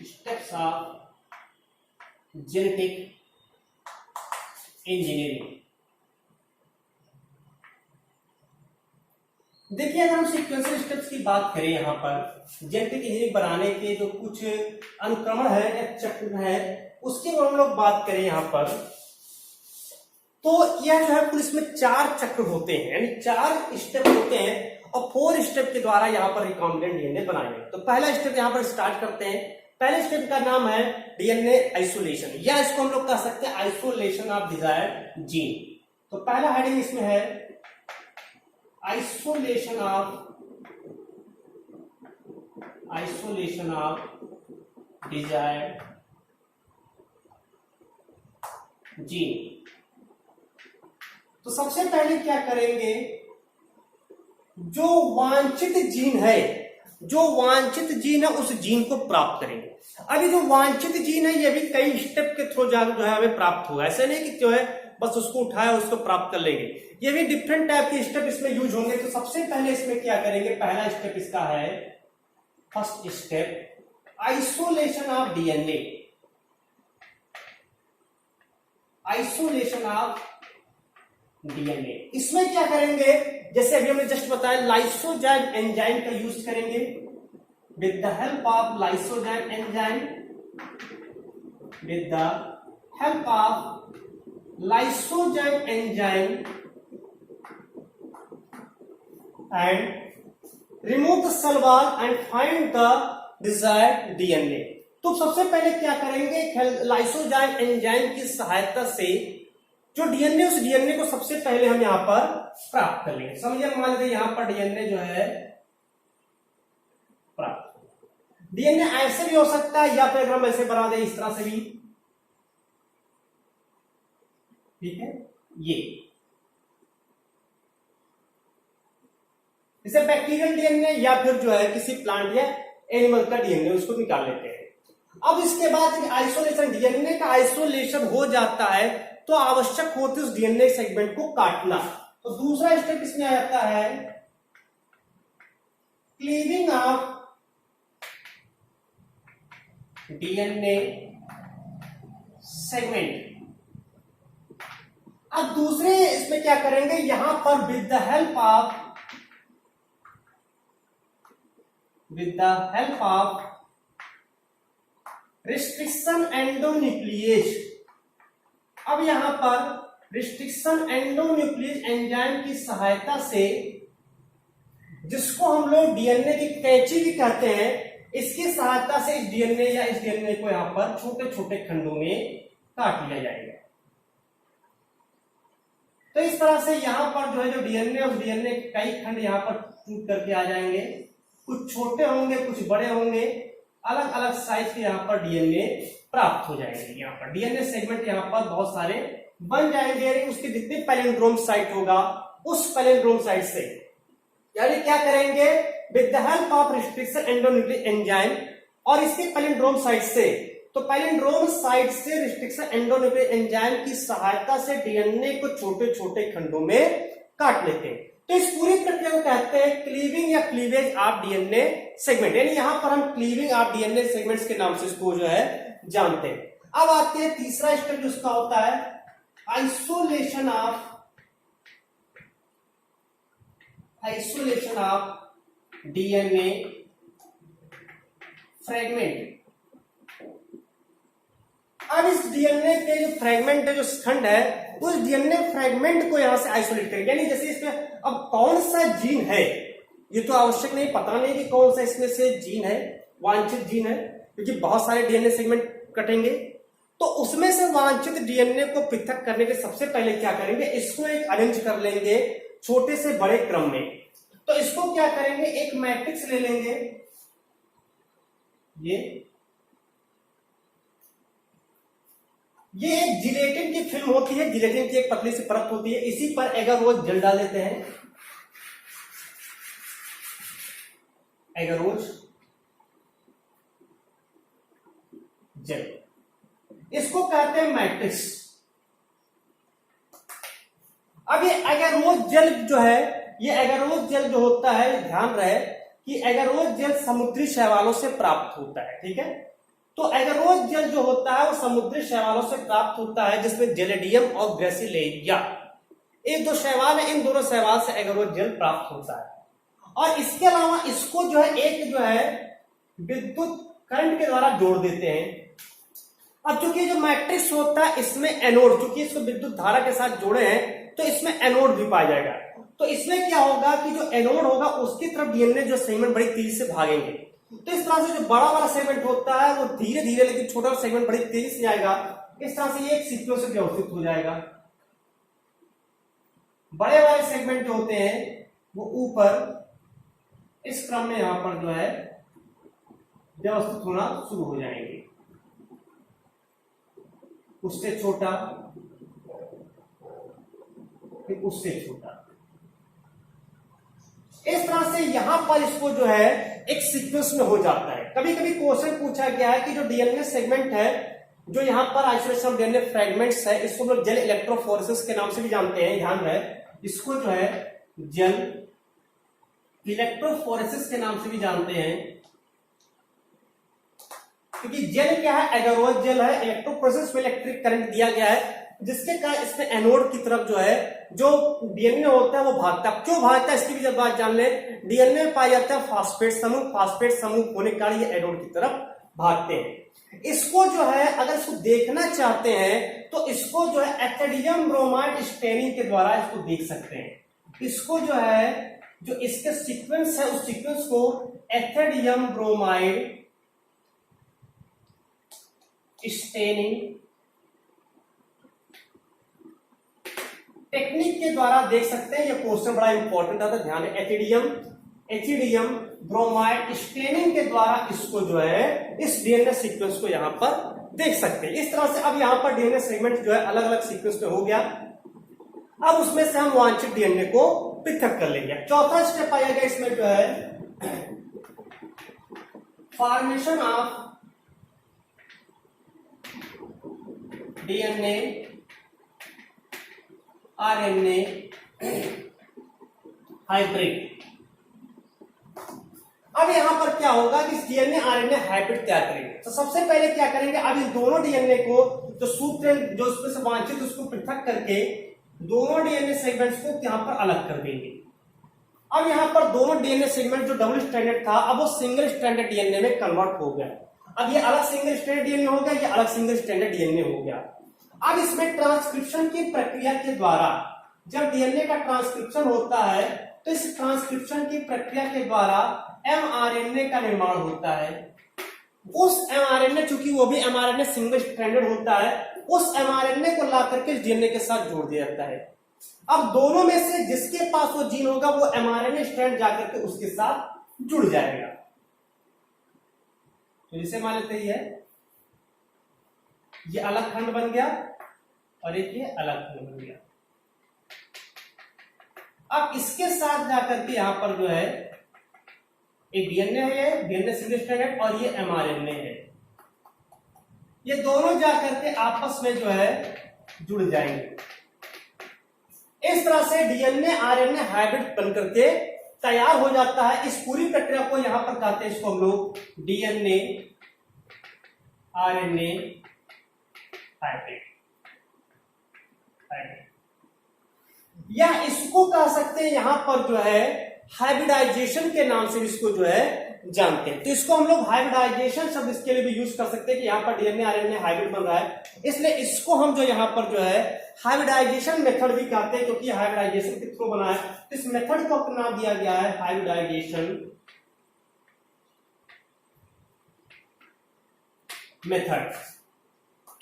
steps of genetic engineering. देखिए अगर हम सीक्वेंशियल स्टेप्स की बात करें, यहाँ पर जेनेटिक इंजीनियरिंग बनाने के जो कुछ अनुक्रमण है या चक्र है उसकी हम लोग बात करें यहाँ पर, तो यह जो है कुल इसमें 4 चक्र होते हैं, यानी 4 स्टेप होते हैं और 4 स्टेप के द्वारा यहाँ पर रिकॉम्बिनेंट डीएनए बनाए गए। तो पहला स्टेप यहाँ पर स्टार्ट करते हैं। पहले स्टेप का नाम है डीएनए आइसोलेशन, या इसको हम लोग कह सकते हैं आइसोलेशन ऑफ डिजायर्ड जीन। तो पहला हेडिंग इसमें है आइसोलेशन ऑफ डिजायर्ड जीन। तो सबसे पहले क्या करेंगे, जो वांछित जीन है जो वांछित जीन है उस जीन को प्राप्त करेंगे। अभी जो वांछित जीन है ये भी कई स्टेप के थ्रू जो है हमें प्राप्त होगा, ऐसे नहीं कि जो है बस उसको उठाया उसको प्राप्त कर लेंगे, ये भी डिफरेंट टाइप के स्टेप इसमें यूज होंगे। तो सबसे पहले इसमें क्या करेंगे, पहला स्टेप इसका है, first step isolation of DNA, isolation of DNA. इसमें क्या करेंगे, जैसे अभी हमने जस्ट बताया लाइसोजाइम एंजाइम का यूज करेंगे, with the help of lysozyme enzyme, with the help of lysozyme enzyme and remove the cell wall and find the desired DNA. तो सबसे पहले क्या करेंगे, लाइसोजाइम एंजाइम की सहायता से जो डीएनए, उस डीएनए को सबसे पहले हम यहां पर प्राप्त कर लेंगे। समझिए, मान लीजिए यहां पर डीएनए जो है प्राप्त, डीएनए ऐसे भी हो सकता है या फिर अगर हम ऐसे बना दें इस तरह से भी, ठीक है, ये इसे बैक्टीरियल डीएनए या फिर जो है किसी प्लांट या एनिमल का डीएनए, उसको निकाल लेते हैं। अब इसके बाद आइसोलेशन, डीएनए का आइसोलेशन हो जाता है तो आवश्यक होती है उस डीएनए सेगमेंट को काटना। तो दूसरा स्टेप इसमें आ जाता है क्लीविंग ऑफ डीएनए सेगमेंट। अब दूसरे इसमें क्या करेंगे, यहां पर with the help of restriction endonuclease. अब यहां पर रिस्ट्रिक्शन एंडोन्यूक्लियेज एंजाइम की सहायता से, जिसको हम लोग डीएनए की कैंची भी कहते हैं, इसकी सहायता से इस डीएनए या इस डीएनए को यहां पर छोटे छोटे खंडों में काट लिया जाएगा। तो इस तरह से यहां पर जो है जो डीएनए, उस डीएनए के कई खंड यहां पर टूट करके आ जाएंगे, कुछ छोटे होंगे कुछ बड़े होंगे, अलग अलग साइज के यहाँ पर डीएनए प्राप्त हो जाएंगे। यहाँ पर डीएनए सेगमेंट यहाँ पर बहुत सारे बन जाएंगे, उसके जितने पैलिंड्रोम साइट होगा उस पैलिंड्रोम साइट से, यानी क्या करेंगे, with the help of restriction endonuclease enzyme, और इसके पैलिंड्रोम साइट से, तो पैलिंड्रोम साइट से रिस्ट्रिक्शन एंडोन्यूक्लियस एंजाइम की सहायता से डीएनए को छोटे छोटे खंडों में काट लेते हैं। तो इस पूरी प्रक्रिया को कहते हैं क्लीविंग या क्लीवेज ऑफ डीएनए सेगमेंट, यानी यहां पर हम क्लीविंग ऑफ डीएनए सेगमेंट्स के नाम से इसको जो है जानते हैं। अब आते हैं तीसरा स्टेप जिसका होता है आइसोलेशन ऑफ डीएनए फ्रेगमेंट। अब इस डीएनए के जो फ्रेगमेंट है, जो खंड है, उस डीएनए फ्रेगमेंट को यहां से आइसोलेट करेंगे, यानी जैसे इसमें अब कौन सा जीन है ये तो आवश्यक नहीं, पता नहीं कि कौन सा इसमें से जीन है, वांछित जीन है, क्योंकि बहुत सारे डीएनए सेगमेंट कटेंगे। तो उसमें से वांछित डीएनए को पृथक करने के सबसे पहले क्या करेंगे, इसको एक अरेंज कर लेंगे छोटे से बड़े क्रम में। तो इसको क्या करेंगे, एक मैट्रिक्स ले लेंगे, ये एक जिलेटिन की फिल्म होती है, जिलेटिन की एक पतली सी परत होती है, इसी पर एगारोज जेल डाल देते हैं, एगारोज जेल, इसको कहते हैं मैट्रिक्स। अब ये एगारोज जेल जो है, ये एगारोज जेल जो होता है, ध्यान रहे कि एगारोज जेल समुद्री शैवालों से प्राप्त होता है, ठीक है। तो एगारोज जेल जो होता है वो समुद्री शैवालों से प्राप्त होता है, जिसमें जेलेडियम और ग्रेसिलेरिया, ये दो शैवाल है, इन दोनों शैवाल से एगारोज जेल प्राप्त होता है। और इसके अलावा इसको जो है एक जो है विद्युत करंट के द्वारा जोड़ देते हैं। अब चूंकि जो मैट्रिक्स होता है इसमें एनोड, चूंकि इसको विद्युत धारा के साथ जोड़े हैं तो इसमें एनोड भी पाया जाएगा। तो इसमें क्या होगा कि जो एनोड होगा उसकी तरफ डीएनए जो सेगमेंट बड़ी तेजी से भागेंगे। तो इस तरह से जो बड़ा वाला सेगमेंट होता है वो धीरे धीरे, लेकिन छोटा वाला सेगमेंट बड़ी तेजी से जाएगा। इस तरह से ये एक सीक्वेंस से व्यवस्थित हो जाएगा। बड़े वाले सेगमेंट जो होते हैं वो ऊपर इस क्रम में यहां पर जो है व्यवस्थित होना शुरू हो जाएंगे, उससे छोटा फिर उससे छोटा। इस तरह से यहां पर इसको जो है एक सीक्वेंस में हो जाता है। कभी कभी क्वेश्चन पूछा गया है कि जो डीएनए सेगमेंट है, जो यहाँ पर आइसोलेशन डीएनए फ्रेगमेंट्स है, इसको हम लोग जेल इलेक्ट्रोफोरेसिस के नाम से भी जानते हैं, ध्यान रहे, इसको जो है जेल इलेक्ट्रोफोरेसिस के नाम से भी जानते हैं। क्योंकि जेल क्या है, एगारोज जेल है, इलेक्ट्रोफोरेसिस में इलेक्ट्रिक करंट दिया गया है, जिसके कारण इसमें एनोड की तरफ जो है जो डीएनए होता है वो भागता है। क्यों भागता है इसकी भी जब बात जान ले। डीएनए में पाया जाता है फास्फेट समूह होने के कारण ये एनोड की तरफ भागते हैं। इसको जो है अगर इसको देखना चाहते हैं तो इसको जो है एथिडियम ब्रोमाइड स्टेनिंग के द्वारा इसको देख सकते हैं। इसको जो है जो इसके सीक्वेंस है उस सीक्वेंस को एथिडियम ब्रोमाइड स्टेनिंग टेक्निक के द्वारा देख सकते हैं। ये क्वेश्चन बड़ा इंपॉर्टेंट था, ध्यान है। एथिडियम ब्रोमाइड स्टेनिंग के द्वारा इसको जो है इस डीएनए सीक्वेंस को यहां पर देख सकते हैं। इस तरह से अब यहां पर डीएनए सेगमेंट जो है अलग अलग सीक्वेंस में हो गया। अब उसमें से हम वांछित डीएनए को पृथक कर लेंगे। चौथा स्टेप आया गया इसमें जो है formation of DNA RNA hybrid. अब यहां पर क्या होगा कि डीएनए आरएनए हाइब्रिड तैयार करेंगे। तो सबसे पहले क्या करेंगे, अब इस दोनों डीएनए को जो सूत्र जो उसमें से वांछित उसको पृथक करके दोनों डीएनए सेगमेंट्स को यहां पर अलग कर देंगे। अब यहां पर दोनों डीएनए सेगमेंट जो डबल स्ट्रैंडेड था अब वो सिंगल स्ट्रैंडेड डीएनए में कन्वर्ट हो गया। अब ये अलग सिंगल स्ट्रैंडेड डीएनए हो गया, ये अलग सिंगल स्ट्रैंडेड डीएनए हो गया। अब इसमें ट्रांसक्रिप्शन की प्रक्रिया के द्वारा जब डीएनए का ट्रांसक्रिप्शन होता है तो इस ट्रांसक्रिप्शन की प्रक्रिया के द्वारा एमआरएनए का निर्माण होता है। उस एमआरएनए, चूंकि वो भी एमआरएनए सिंगल स्ट्रैंडेड होता है, उस एमआरएनए को ला करके डीएनए के साथ जोड़ दिया जाता है। अब दोनों में से जिसके पास वो जीन होगा वो एमआरएनए स्ट्रैंड जाकर के उसके साथ जुड़ जाएगा। तो जिसे मान लेते ही है ये अलग खंड बन गया और एक ये अलग खंड बन गया। अब इसके साथ जाकर के यहां पर जो है एक डीएनए है, डीएनए सिंगल स्ट्रैंडेड, और ये एमआरएनए है। ये दोनों जाकर के आपस में जो है जुड़ जाएंगे। इस तरह से डीएनए आरएनए हाइब्रिड बनकर के तैयार हो जाता है। इस पूरी प्रक्रिया को यहां पर कहते हैं, इसको हम लोग डीएनए आरएनए हाइब्रिड, या इसको कह सकते हैं यहां पर जो है हाइब्रिडाइजेशन के नाम से इसको जो है जानते हैं। तो इसको हम लोग हाइब्रिडाइजेशन शब्द इसके लिए भी यूज कर सकते हैं कि यहां पर डीएनए आरएनए हाइब्रिड बन रहा है, इसलिए इसको हम जो यहां पर जो है हाइब्रिडाइजेशन मेथड भी कहते हैं, क्योंकि हाइब्रिडाइजेशन के थ्रू बना है। तो इस मेथड को अपना दिया गया है हाइब्रिडाइजेशन मेथड।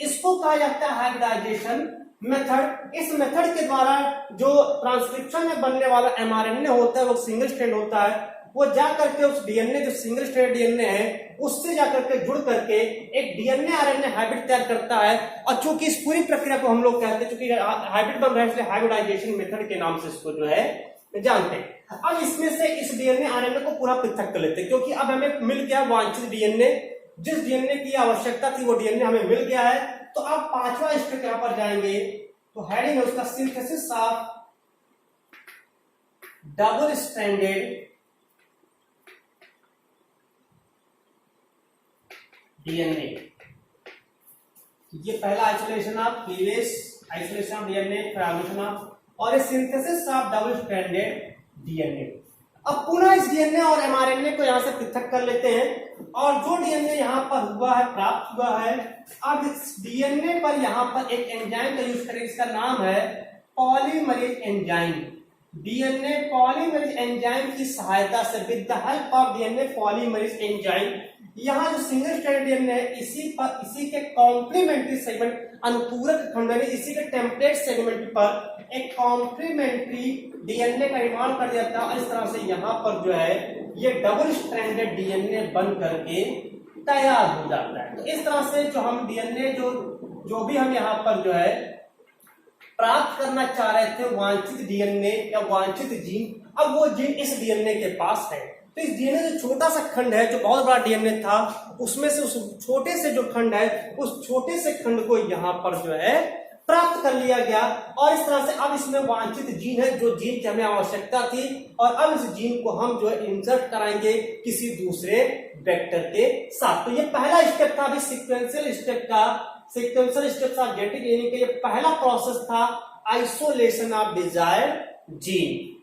इसको कहा जाता है हाइब्रिडाइजेशन मेथड। इस मेथड के द्वारा जो ट्रांसक्रिप्शन में बनने वाला एमआरएनए होता है वो सिंगल स्ट्रैंड होता है, वो जा करके उस डीएनए जो सिंगल स्ट्रैंड डीएनए है उससे जाकर के जुड़ करके एक डीएनए आरएनए हाइब्रिड तैयार करता है। और चूंकि इस पूरी प्रक्रिया को हम लोग कहते हैं, चूंकि हाइब्रिड बन रहा है इसलिए हाइब्रिडाइजेशन मेथड के नाम से इसको जो है जानते हैं। अब इसमें से इस डीएनए आरएनए को पूरा पृथक कर लेते हैं, क्योंकि अब हमें मिल गया वांछित डीएनए, जिस डीएनए की आवश्यकता थी वो डीएनए हमें मिल गया है। तो अब पांचवा स्टेप यहां पर जाएंगे, तो हेडिंग है उसका synthesis of double stranded DNA. ये पहला isolation of previous isolation of DNA, formation of, और ये synthesis of double stranded DNA. अब पुनः इस डीएनए और एमआरएनए को यहां से पृथक कर लेते हैं, और जो डीएनए यहां पर हुआ है, प्राप्त हुआ है, अब इस डीएनए पर यहां पर एक एंजाइम का यूज करें, इसका नाम है polymerase enzyme. DNA polymerase enzyme की सहायता से, with the help of DNA polymerase enzyme, यहाँ जो सिंगल स्ट्रैंडेड डीएनए है इसी के कॉम्प्लीमेंट्री सेगमेंट, अनुपूरक खंड, इसी के टेम्पलेट सेगमेंट पर एक कॉम्प्लीमेंट्री डीएनए का निर्माण कर दिया था। इस तरह से यहाँ पर जो है ये डबल स्ट्रैंडेड डीएनए बन करके तैयार हो जाता है। तो इस तरह से जो हम डीएनए जो भी हम यहाँ पर जो है प्राप्त करना चाह रहे थे वांछित डीएनए या वांछित जीन, अब वो जीन इस डीएनए के पास है। तो इस डीएनए जो छोटा सा खंड है, जो बहुत बड़ा डीएनए था, उसमें से उस छोटे से जो खंड है, उस छोटे से खंड को यहाँ पर जो है प्राप्त कर लिया गया। और इस तरह से अब इसमें वांछित जीन है, जो जीन की हमें आवश्यकता थी, और अब इस जीन को हम जो है इंसर्ट कराएंगे किसी दूसरे वेक्टर के साथ। तो ये पहला स्टेप था अभी सीक्वेंशियल स्टेप का, सीक्वेंशियल स्टेप था जेनेटिक यानी कि ये पहला प्रोसेस था आइसोलेशन ऑफ डिजायर्ड जीन।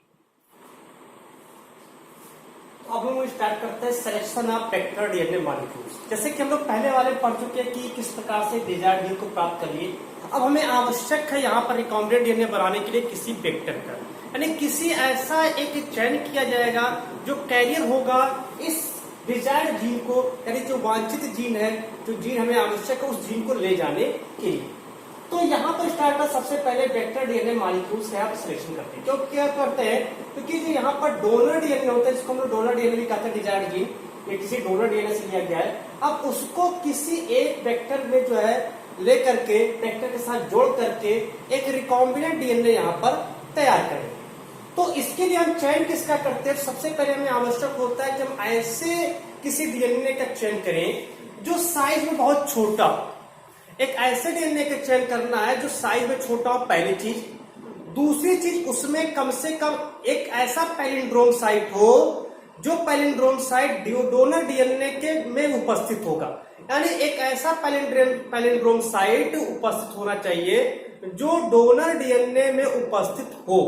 अब हम स्टार्ट करते हैं selection of vector DNA molecules. जैसे कि हम लोग पहले वाले पढ़ चुके हैं कि किस प्रकार से डिजायर्ड जीन को प्राप्त कर लिए। अब हमें आवश्यक है यहाँ पर रिकॉम्बिनेंट डीएनए बनाने के लिए किसी वेक्टर का, यानी किसी ऐसा एक चयन किया जाएगा जो कैरियर होगा इस डिजायर्ड जीन को, यानी जो वांछित जीन है, जो जीन हमें आवश्यक है उस जीन को ले जाने के लिए। तो यहाँ पर स्टार्ट कर सबसे पहले वेक्टर डीएनए मॉलिक्यूल्स का आप सिलेक्शन करते हैं। क्यों क्या करते हैं? क्योंकि जो यहाँ पर डोनर डीएनए होता है, जिसको हम लोग डोनर डीएनए भी कहते हैं, डिजायर्ड जीन, ये किसी डोनर डीएनए से लिया गया है। अब उसको किसी एक वेक्टर में जो है ले करके, वेक्टर के साथ जोड़ करके एक रिकॉम्बिनेंट डीएनए यहाँ पर तैयार करें। तो इसके लिए हम चयन किसका करते हैं? सबसे पहले हमें आवश्यक होता है कि हम ऐसे किसी डीएनए का चयन करें जो साइज में बहुत छोटा हो। एक ऐसे डीएनए का चयन करना है जो साइज में छोटा हो, पहली चीज। दूसरी चीज, उसमें कम से कम एक ऐसा पैलिंड्रोम साइट हो जो पैलिंड्रोम साइट डोनर डीएनए के में उपस्थित होगा, यानी एक ऐसा पैलिंड्रोम साइट उपस्थित होना चाहिए जो डोनर डीएनए में उपस्थित हो।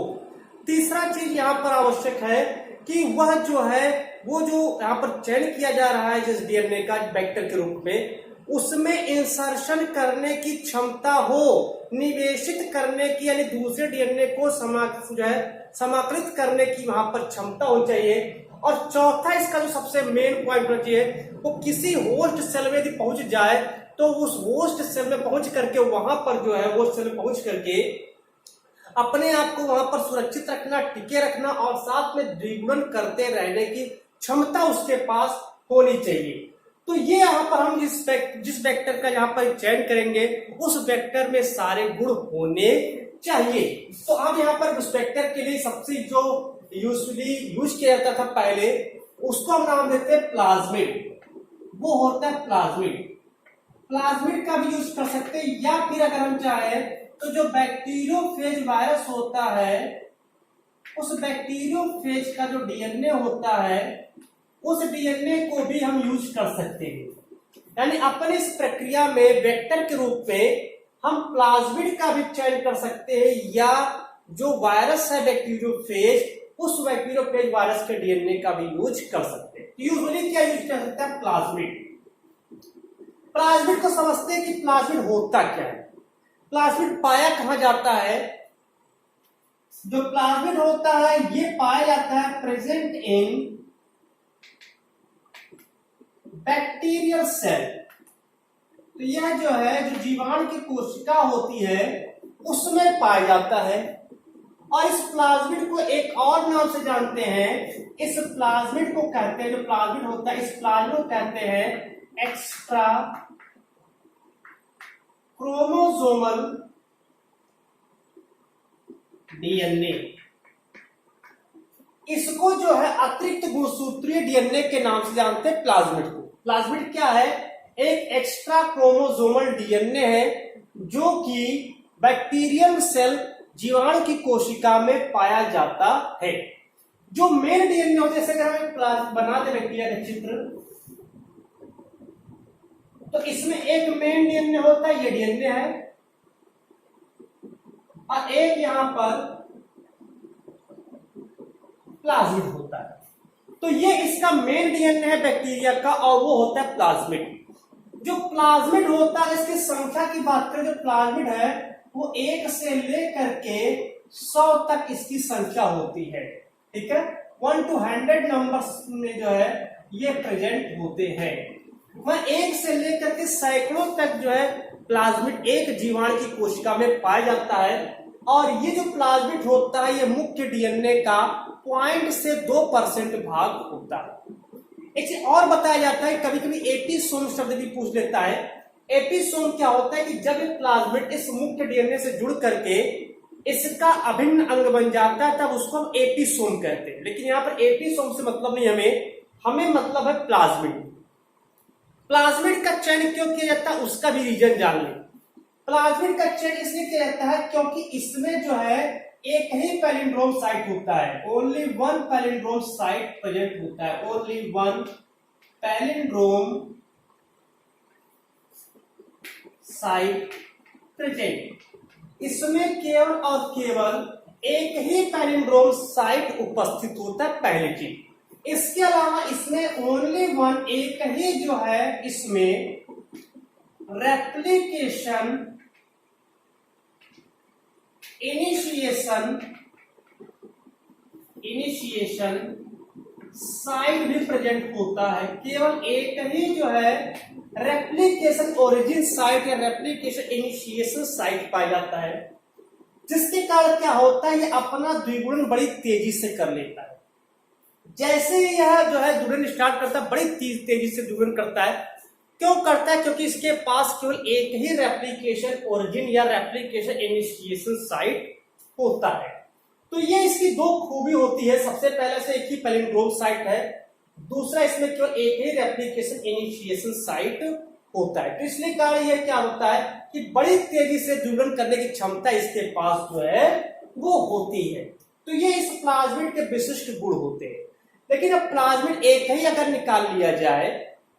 तीसरा चीज यहाँ पर आवश्यक है कि वह जो है, वो जो यहाँ पर चयन किया जा रहा है जिस डीएनए का वेक्टर के रूप में, उसमें इंसर्शन करने की क्षमता हो, निवेशित करने की, यानी दूसरे डीएनए को समाकलित करने की वहां पर क्षमता होनी चाहिए। और चौथा इसका जो सबसे मेन पॉइंट होना चाहिए, वो किसी होस्ट सेल में यदि पहुंच जाए तो उस होस्ट सेल में पहुंच करके वहां पर जो है होस्ट सेल में पहुंच करके अपने आप को वहां पर सुरक्षित रखना, टिके रखना और साथ में द्विगुणन करते रहने की क्षमता उसके पास होनी चाहिए। तो ये यहाँ पर हम जिस वेक्टर का यहाँ पर चयन करेंगे उस वेक्टर में सारे गुण होने चाहिए। तो अब यहाँ पर उस वेक्टर के लिए सबसे जो यूजुअली यूज किया जाता था पहले, उसको हम नाम देते हैं प्लाज्मिड। वो होता है प्लाज्मिड। प्लाज्मिड का भी यूज कर सकते हैं, या फिर अगर हम चाहें तो जो बैक्टीरियोफेज वायरस होता है, उस बैक्टीरियोफेज का जो डीएनए होता है, उस डीएनए को भी हम यूज कर सकते हैं। यानी अपने इस प्रक्रिया में वेक्टर के रूप में हम प्लाज्मिड का भी चयन कर सकते हैं, या जो वायरस है बैक्टीरियोफेज, उस बैक्टीरियोफेज वायरस के डीएनए का भी यूज कर सकते हैं। यूजुअली क्या यूज कर सकते हैं? प्लाज्मिड। प्लाज्मिड को समझते हैं कि प्लाज्मिड होता क्या है। प्लाज्मिड पाया कहां जाता है? जो प्लाज्मिड होता है ये पाया जाता है प्रेजेंट इन बैक्टीरियल सेल। तो यह जो है, जो जीवाणु की कोशिका होती है उसमें पाया जाता है। और इस प्लाज्मिड को एक और नाम से जानते हैं, इस प्लाज्मिड को कहते हैं, जो प्लाज्मिड होता है, इस प्लाज्मिड को कहते हैं एक्स्ट्रा क्रोमोसोमल डीएनए। इसको जो है अतिरिक्त गुणसूत्रीय डीएनए के नाम से जानते हैं प्लाज्मिड को। प्लाज्मिड क्या है? एक एक्स्ट्रा क्रोमोसोमल डीएनए है जो कि बैक्टीरियल सेल, जीवाणु की कोशिका में पाया जाता है। जो मेन डीएनए होता है, जैसे अगर हम बनाते बैक्टीरिया का चित्र, तो इसमें एक मेन डीएनए होता है, ये डीएनए है, और एक यहां पर प्लाज्मिड होता है। तो ये इसका मेन डीएनए है बैक्टीरिया का, और वो होता है प्लाज्मिड। जो प्लाज्मिड होता है, इसकी संख्या की बात करें, जो प्लाज्मिड है वो 1 से लेकर के 100 तक इसकी संख्या होती है। ठीक है, 1 to 100 नंबर्स में जो है ये प्रेजेंट होते हैं। वह 1 से लेकर के सैकड़ों तक जो है प्लाज्मिड एक जीवाणु की कोशिका में पाया जाता है। और ये जो प्लाज्मिड होता है, ये मुख्य डीएनए का 0.0 से 2% भाग होता है। एक चीज और बताया जाता है, कभी कभी एपिसोम शब्द भी पूछ लेता है। एपिसोम क्या होता है कि जब प्लाज्मिड इस मुख्य डीएनए से जुड़ करके इसका अभिन्न अंग बन जाता है, तब उसको हम एपिसोम कहते हैं। लेकिन यहाँ पर एपिसोम से मतलब नहीं, हमें मतलब है प्लाज्मिड। प्लाज्मिड का चयन क्यों किया जाता है उसका भी रीजन जान लें। प्लाज्मिड का चयन इसलिए किया जाता है क्योंकि इसमें जो है एक ही पैलिंड्रोम साइट होता है, only one palindrome site present होता है, only one palindrome site present. इसमें केवल और केवल एक ही पैलिंड्रोम साइट उपस्थित होता है, पहली चीज। इसके अलावा इसमें ओनली वन, एक ही जो है इसमें रेप्लिकेशन इनिशिएशन साइट भी प्रेजेंट होता है। केवल एक ही जो है रेप्लिकेशन ओरिजिन साइट या रेप्लिकेशन इनिशिएशन साइट पाया जाता है, जिसके कारण क्या होता है, ये अपना द्विगुणन बड़ी तेजी से कर लेता है। जैसे ही यह जो है द्विगुणन स्टार्ट करता है, बड़ी तेजी से द्विगुणन करता है। क्यों करता है? क्योंकि इसके पास केवल एक ही रेप्लिकेशन ओरिजिन या रेप्लिकेशन इनिशिएशन साइट होता है। तो ये इसकी दो खूबी होती है। सबसे पहले से एक ही पैलिंड्रोम साइट है, दूसरा इसमें केवल एक ही रेप्लिकेशन इनिशिएशन साइट होता है। तो इसलिए कारण यह क्या होता है कि बड़ी तेजी से द्विगुणन करने की क्षमता इसके पास जो है वो होती है। तो ये इस प्लाज्मिड के विशिष्ट गुण होते हैं। लेकिन अब प्लाज्मिड एक ही अगर निकाल लिया जाए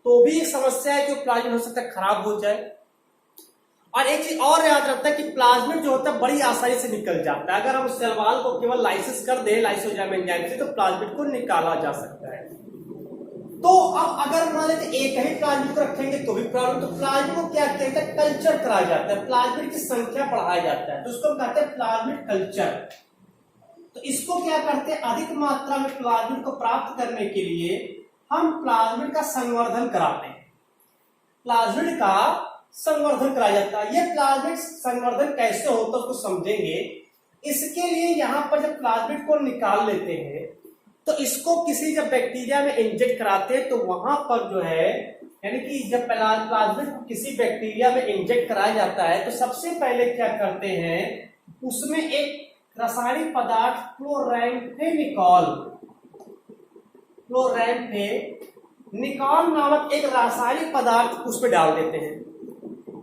तो भी एक समस्या है कि प्लाज्मिड हो सकता है खराब हो जाए। और एक चीज और याद रखता है कि प्लाज्मिड जो होता है बड़ी आसानी से निकल जाता है। अगर हम सेल वॉल को केवल लाइसिस कर दें लाइसोजाइम एंजाइम से, तो प्लाज्मिड को निकाला जा सकता है। तो अब अगर मान लेते एक ही प्लाज्मिड को रखेंगे तो भी प्रॉब्लम। तो प्लाज्मिड को क्या कहते हैं? कल्चर कराया जाता है, प्लाज्मिड की संख्या बढ़ाया जाता है, तो उसको कहते हैं प्लाज्मिड कल्चर। तो इसको क्या करते हैं, अधिक मात्रा में प्लाज्मिड को प्राप्त करने के लिए हम प्लाज्मिड का संवर्धन कराते हैं। प्लाज्मिड का संवर्धन कराया जाता है। यह प्लाज्मिड संवर्धन कैसे होता है उसको समझेंगे। इसके लिए यहां पर जब प्लाज्मिड को निकाल लेते हैं तो इसको किसी जब बैक्टीरिया में इंजेक्ट कराते हैं तो वहां पर जो है, यानी कि जब प्लाज्मिड को किसी बैक्टीरिया में इंजेक्ट कराया जाता है तो सबसे पहले क्या करते हैं, उसमें एक रासायनिक पदार्थ क्लोरैम्फेनिकॉल नामक एक रासायनिक पदार्थ उसमें डाल देते हैं।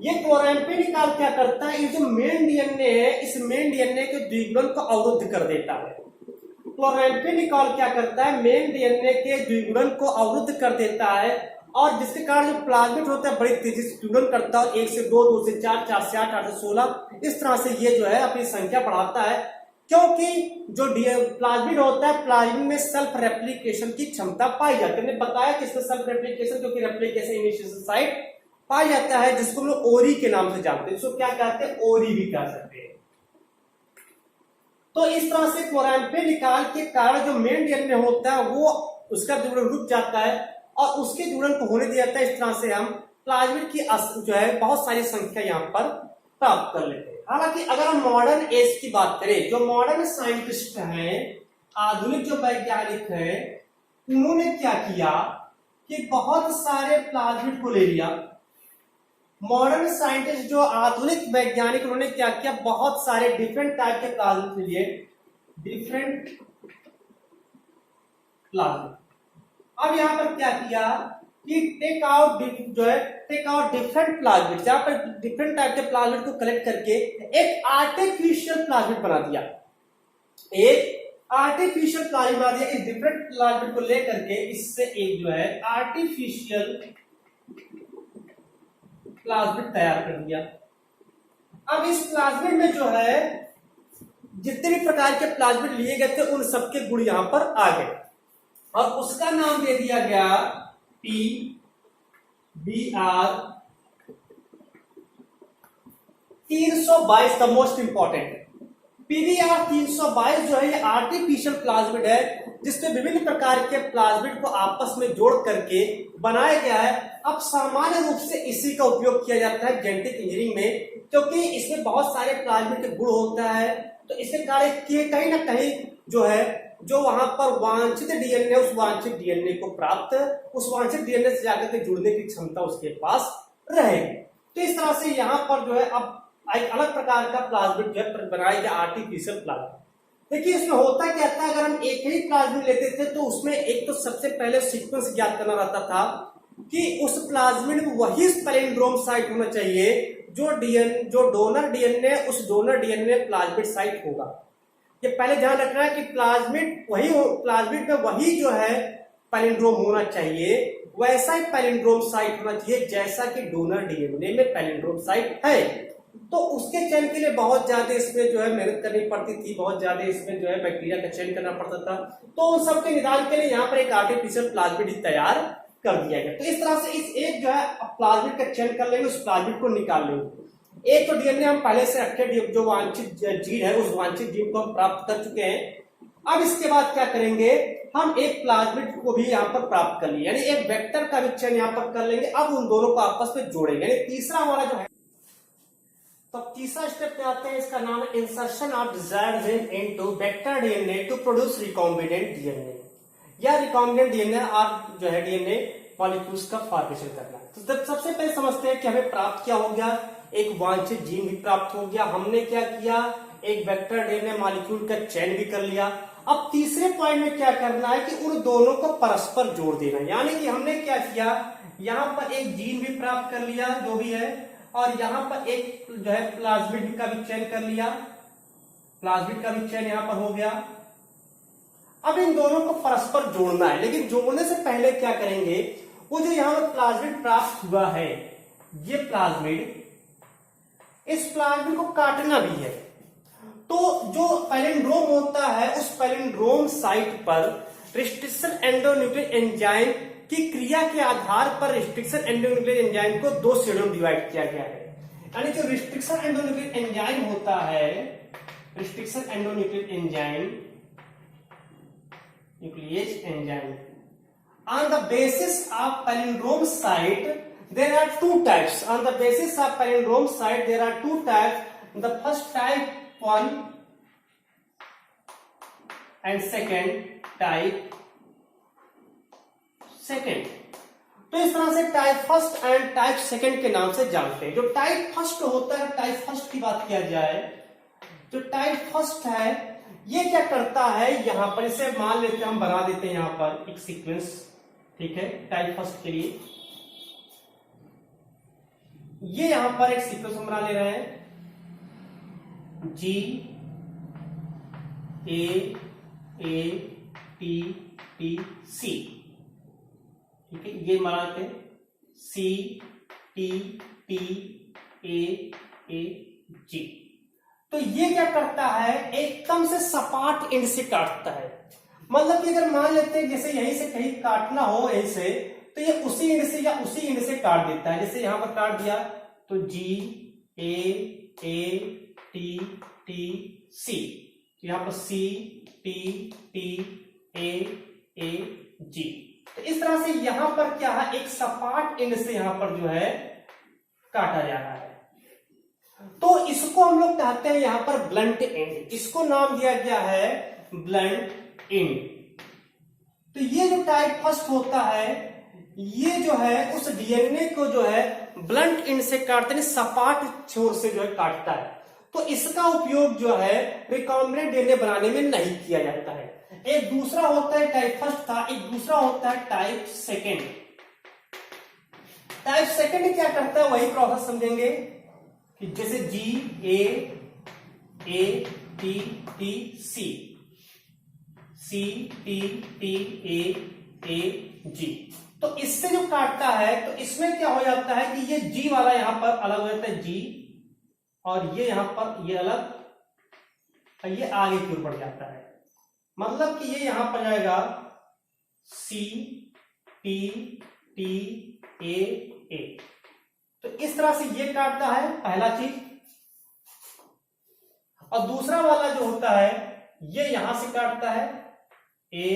ये क्लोरैम्फेनिकॉल क्या करता है, ये जो मेन डीएनए है इस मेन डीएनए के द्विगुणन को अवरुद्ध कर देता है। क्लोरैम्फेनिकॉल क्या करता है, मेन डीएनए के द्विगुणन को अवरुद्ध कर देता है, और जिसके कारण जो प्लाज्मिड होता है बड़ी तेजी से द्विगुणन करता है। 1 से 2, 2 से 4, 4 से 8, 8 से 16, इस तरह से ये जो है अपनी संख्या बढ़ाता है। क्योंकि जो प्लाज्मिड होता है, प्लाज्मिड में सेल्फ रेप्लिकेशन की क्षमता पाई जाती है। हमने बताया कि इसमें सेल्फ रेप्लिकेशन, क्योंकि रेप्लिकेशन इनिशिएशन साइट पाया जाता है, जिसको हम लोग ओरी के नाम से जानते हैं। इसको क्या कहते हैं, ओरी भी कह सकते हैं। तो इस तरह से क्लोरैम्फेनिकॉल के कारण जो मेन डीएनए होता है वो उसका द्विगुणन रुक जाता है और उसके द्विगुणन को होने दिया जाता है। इस तरह से हम प्लाज्मिड की जो है बहुत सारी संख्या यहाँ पर प्राप्त कर लेते हैं। हालांकि अगर हम मॉडर्न एज की बात करें, जो मॉडर्न साइंटिस्ट हैं, आधुनिक जो वैज्ञानिक हैं, उन्होंने क्या किया कि बहुत सारे प्लाज्मिड को ले लिया। मॉडर्न साइंटिस्ट जो आधुनिक वैज्ञानिक, उन्होंने क्या किया, बहुत सारे डिफरेंट टाइप के प्लाज्मिड लिए, डिफरेंट प्लाज्मिड। अब यहां पर क्या किया कि टेक आउट डिफरेंट प्लाज्मिड, जहां पर डिफरेंट टाइप के प्लाज्मिड को कलेक्ट करके एक आर्टिफिशियल प्लाज्मिड बना दिया। एक आर्टिफिशियल प्लाज्मिड बना दिया। इस डिफरेंट प्लाज्मिड को लेकर के इससे एक जो है आर्टिफिशियल प्लाज्मिड तैयार कर दिया। अब इस प्लाज्मिड में जो है जितने भी प्रकार के प्लाज्मिड लिए गए थे उन सबके गुण यहां पर आ गए और उसका नाम दे दिया गया PBr 322। The most important PBr 322 जो है ये आर्टिफिशियल प्लाज्मिड है, जिसमें विभिन्न प्रकार के प्लाज्मिड को आपस में जोड़ करके बनाया गया है। अब सामान्य रूप से इसी का उपयोग किया जाता है जेनेटिक इंजीनियरिंग में, क्योंकि इसमें बहुत सारे प्लाज्मिड के गुण होता है। तो इसके कारण कहीं ना कहीं जो है, जो वहां पर वांछित डीएनए, उस वांछित डीएनए को प्राप्त, उस वांछित डीएनए से जाकर के जुड़ने की क्षमता उसके पास रहेगी। तो इस तरह से यहाँ पर जो है अब एक अलग प्रकार का प्लाज्मिड जो है बनाया गया, आर्टिफिशियल प्लाज्मिड। देखिए इसमें होता क्या था, अगर हम एक ही प्लाज्मिड लेते थे तो उसमें एक तो सबसे पहले सीक्वेंस ज्ञात करना रहता था कि उस प्लाज्मिड में वही पैलिंड्रोम साइट होना चाहिए जो डोनर डीएनए, उस डोनर डीएनए प्लाज्मिड साइट होगा। ये पहले ध्यान रखना है कि प्लाज्मिड में वही जो है पैलिंड्रोम होना चाहिए, वैसा ही पैलिंड्रोम साइट होना चाहिए जैसा कि डोनर डीएनए में पैलिंड्रोम साइट है। तो उसके चयन के लिए बहुत ज्यादा इसमें जो है मेहनत करनी पड़ती थी, बहुत ज्यादा इसमें जो है बैक्टीरिया का चयन करना पड़ता था। तो उन सबके निदान के लिए यहाँ पर एक आर्टिफिशियल प्लाज्मिड तैयार कर दिया गया। तो इस तरह से इस एक जो है प्लाज्मिड का चयन कर लेंगे, उस प्लाज्मिड को निकाल लेंगे। एक तो डीएनए हम पहले से रखे, जो वांछित जीन है उस वांछित जीन को हम प्राप्त कर चुके हैं। अब इसके बाद क्या करेंगे, हम एक प्लाज्मिड को भी यहाँ पर प्राप्त कर लिए, यानी एक वेक्टर का भी चयन यहाँ पर कर लेंगे। अब उन दोनों को आपस में जोड़ेंगे, यानी तीसरा हमारा जो है, तो तीसरा स्टेप पे आते हैं, इसका नाम है insertion of desired gene into vector DNA to produce recombinant DNA, या रिकॉम्बिनेंट डीएनए और जो है डीएनए मॉलिक्यूल्स का फॉर्मेशन करना। तो सबसे पहले समझते हैं कि हमें प्राप्त क्या हो गया, एक वांछित जीन भी प्राप्त हो गया, हमने क्या किया, एक वेक्टर डीएनए मॉलिक्यूल का चयन भी कर लिया। अब तीसरे पॉइंट में क्या करना है कि उन दोनों को परस्पर जोड़ देना, यानी कि हमने क्या किया, यहाँ पर एक जीन भी प्राप्त कर लिया जो भी है, और यहाँ पर एक जो है प्लाज्मिड का भी चयन कर लिया, प्लाज्मिड का भी चयन यहाँ पर हो गया। अब इन दोनों को परस्पर जोड़ना है, लेकिन जोड़ने से पहले क्या करेंगे, वो जो यहाँ पर प्लाज्मिड प्राप्त हुआ है, ये प्लाज्मिड, इस प्लाज्मिड को काटना भी है। तो जो पैलिंड्रोम होता है, उस पैलिंड्रोम साइट पर रिस्ट्रिक्शन एंडोन्यूक्लिक एंजाइम की क्रिया के आधार पर रिस्ट्रिक्शन एंडोन्यूक्लिक एंजाइम को दो श्रेणियों में डिवाइड किया गया है। यानी जो रिस्ट्रिक्शन एंडोन्यूक्लिक एंजाइम होता है, restriction endonucleic enzyme, nuclease enzyme, on the basis of palindrome site there are two types. On the basis of palindrome site there are two types. The first type 1 and second type second. तो इस तरह से type first and type second के नाम से जानते हैं। जो टाइप फर्स्ट होता है, टाइप फर्स्ट की बात किया जाए, जो टाइप फर्स्ट है ये क्या करता है, यहां पर इसे मान लेते हैं, हम बना देते हैं यहां पर एक सीक्वेंस, ठीक है, टाइप फर्स्ट के लिए ये यहां पर एक सीक्वेंस हम बना ले रहे हैं, G A T T C, ठीक है, ये बनाते हैं C T T A G। तो ये क्या करता है, एकदम से सपाट एंड से काटता है। मतलब कि अगर मान लेते हैं जैसे यहीं से कहीं काटना हो यहीं से, तो ये उसी एंड से या उसी एंड से काट देता है। जैसे यहां पर काट दिया तो G A T C, तो यहां पर C T A G। तो इस तरह से यहां पर क्या है, एक सपाट एंड से यहां पर जो है काटा जा रहा है। तो इसको हम लोग कहते हैं यहां पर ब्लंट एंड, इसको नाम दिया गया है ब्लंट एंड। तो ये जो टाइप फर्स्ट होता है, ये जो है उस डीएनए को जो है ब्लंट एंड से काटते हैं, सपाट छोर से जो है काटता है। तो इसका उपयोग जो है रिकॉम्बिनेंट डीएनए बनाने में नहीं किया जाता है। एक दूसरा होता है, टाइप फर्स्ट था, एक दूसरा होता है टाइप सेकेंड। टाइप सेकेंड क्या करता है, वही प्रोसेस समझेंगे कि जैसे G A T C C T A G। तो इससे जो काटता है, तो इसमें क्या हो जाता है कि ये G वाला यहां पर अलग हो जाता है G, और ये यहां पर ये अलग, और ये आगे की ओर बढ़ जाता है। मतलब कि ये यहां पर जाएगा C T A। तो इस तरह से ये काटता है पहला चीज, और दूसरा वाला जो होता है ये यहां से काटता है A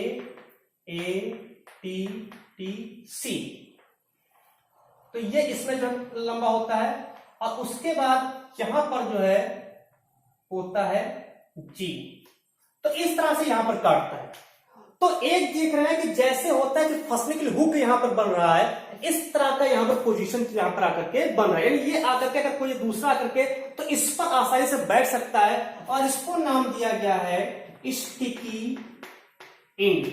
T C। तो ये इसमें जो लंबा होता है, और उसके बाद यहां पर जो है होता है G। तो इस तरह से यहां पर काटता है। तो एक देख रहे हैं कि जैसे होता है कि फंसने के लिए हुक यहाँ पर बन रहा है, इस तरह का यहाँ पर पोजीशन यहाँ पर आकर के बन रहा है, यानी ये आकर के अगर कोई दूसरा आकर के तो इस पर आसानी से बैठ सकता है, और इसको नाम दिया गया है स्टिकी एंड।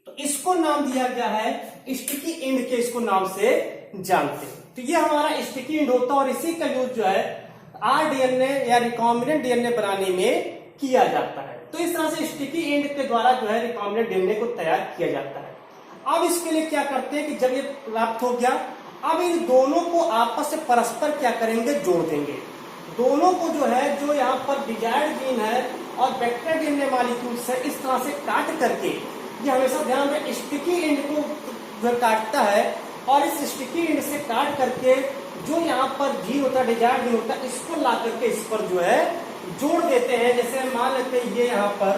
तो इसको नाम दिया गया है स्टिकी एंड के, इसको नाम से जानते हैं। तो ये हमारा स्टिकी एंड होता है, और इसी का यूज जो है आरडीएनए या रिकॉम्बिनेंट डीएनए बनाने में किया जाता है। तो इस तरह से स्टिकी एंड के द्वारा जो है रिकॉम्बिनेंट डीएनए को तैयार किया जाता है। अब इसके लिए क्या करते हैं कि जब ये प्राप्त हो गया, अब इन दोनों को आपस से परस्पर क्या करेंगे, जोड़ देंगे। दोनों को जो है, जो यहाँ पर डिजायर्ड जीन है और वेक्टर डीएनए मॉलिक्यूल्स है, इस तरह से काट करके, ये हमेशा ध्यान में स्टिकी एंड को जो काटता है, और इस स्टिकी एंड से काट करके जो यहाँ पर जीन होता है, डिजायर्ड जीन होता है, इसको ला करके इस पर जो है जोड़ देते हैं। जैसे मान लेते हैं ये यहाँ पर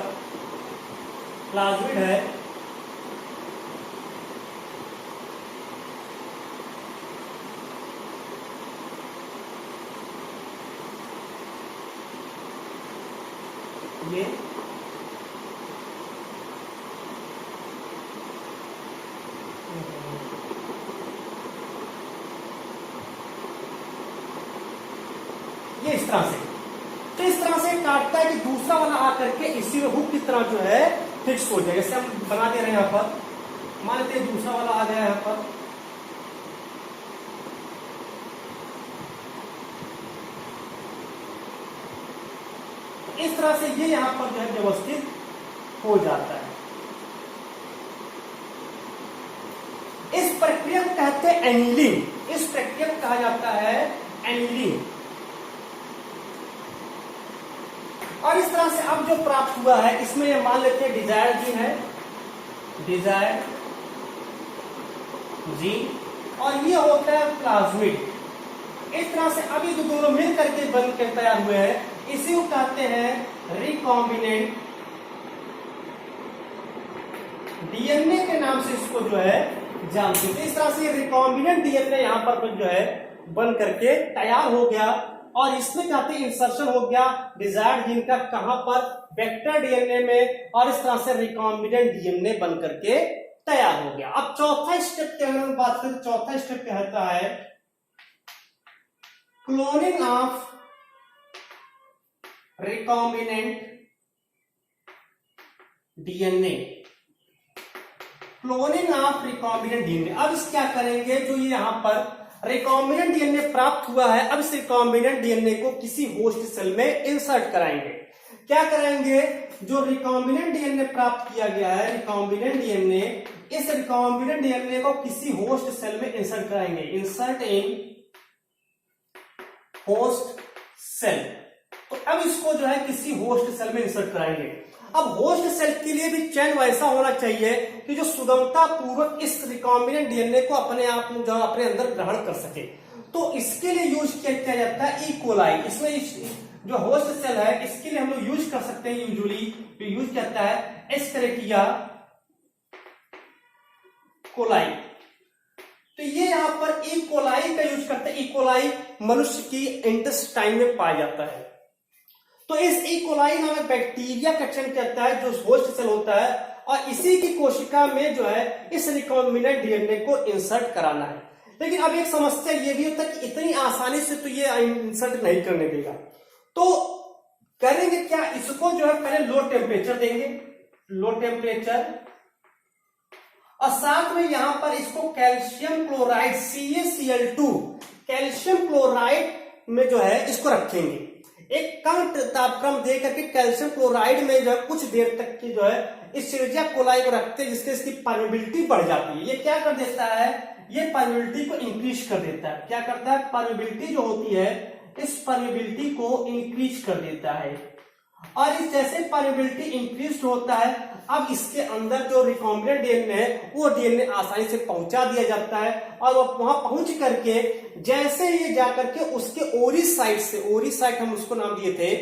प्लाज्मिड है, ये इस तरह से, तो इस तरह से काटता है कि दूसरा वाला आकर के इसी में हुक की तरह जो है फिक्स हो जाए। जैसे हम बना दे रहे हैं यहाँ पर, मान लेते हैं दूसरा वाला आ गया यहाँ पर, इस तरह से ये यहाँ पर जो है व्यवस्थित हो जाता है। इस प्रक्रिया को कहते हैं एनीलिंग। इस प्रक्रिया को कहा जाता है एनीलिंग। और इस तरह से अब जो प्राप्त हुआ है, इसमें ये मान लेते हैं डिजायर जीन है, डिजायर जीन, और ये होता है प्लाज्मिड। इस तरह से अभी जो दोनों मिल करके बन के तैयार हुए हैं, इसी को कहते हैं रिकॉम्बिनेंट डीएनए के नाम से इसको जो है जानते हैं। इस तरह से रिकॉम्बिनेंट डीएनए यहाँ पर जो है बन करके तैयार हो गया, और इसमें कहते हैं इंसर्शन हो गया डिजायर्ड जीन का, कहां पर, वेक्टर डीएनए में, और इस तरह से रिकॉम्बिनेंट डीएनए बन करके तैयार हो गया। अब चौथा स्टेप की अगर हम बात करें, चौथा स्टेप कहता है cloning of recombinant DNA. Cloning of recombinant DNA. अब इस क्या करेंगे, जो ये यहां पर रिकॉम्बिनेंट डीएनए प्राप्त हुआ है, अब इस रिकॉम्बिनेंट डीएनए को किसी होस्ट सेल में इंसर्ट कराएंगे। क्या कराएंगे, जो रिकॉम्बिनेंट डीएनए प्राप्त किया गया है, रिकॉम्बिनेंट डीएनए, इस रिकॉम्बिनेंट डीएनए को किसी होस्ट सेल में इंसर्ट कराएंगे। Insert in host cell. तो अब इसको जो है किसी होस्ट सेल में इंसर्ट कराएंगे। अब होस्ट सेल के लिए भी चयन वैसा होना चाहिए कि जो सुगमता पूर्वक इस रिकॉम्बिनेंट डीएनए को अपने आप जो अपने अंदर ग्रहण कर सके। तो इसके लिए यूज किया जाता है ई कोलाई। इसमें जो होस्ट सेल है, इसके लिए हम लोग यूज कर सकते हैं, यूजुअली यूज करता है एस्केरिया कोलाई। तो ये यहाँ पर ई कोलाई का यूज करते हैं। ई कोलाई मनुष्य की इंटेस्टाइन में पाया जाता है। तो इस ई कोलाई नामक बैक्टीरिया का चयन करता है जो होस्ट सेल होता है, और इसी की कोशिका में जो है इस रिकॉम्बिनेंट डीएनए को इंसर्ट कराना है। लेकिन अब एक समस्या ये भी होता है कि इतनी आसानी से तो ये इंसर्ट नहीं करने देगा। तो करेंगे क्या, इसको जो है पहले लो टेम्परेचर देंगे, लो टेम्परेचर, और साथ में यहां पर इसको calcium chloride CaCl2 calcium chloride में जो है इसको रखेंगे। एक कम तापक्रम दे करके कैल्शियम क्लोराइड में जो है कुछ देर तक की जो है इसेरिया कोलाई को रखते हैं, जिससे इसकी परमेबिलिटी बढ़ जाती है। ये क्या कर देता है, ये परमेबिलिटी को इंक्रीज कर देता है। क्या करता है, परमेबिलिटी जो होती है, इस परमेबिलिटी को इंक्रीज कर देता है। और इस जैसे परमेबिलिटी इंक्रीज होता है, अब इसके अंदर जो रिकॉम्बिनेंट डीएनए है, वो डीएनए आसानी से पहुंचा दिया जाता है, और वो वहां पहुंच करके जैसे ये जाकर के उसके ओरी साइट से, ओरी साइट हम उसको नाम दिए थे,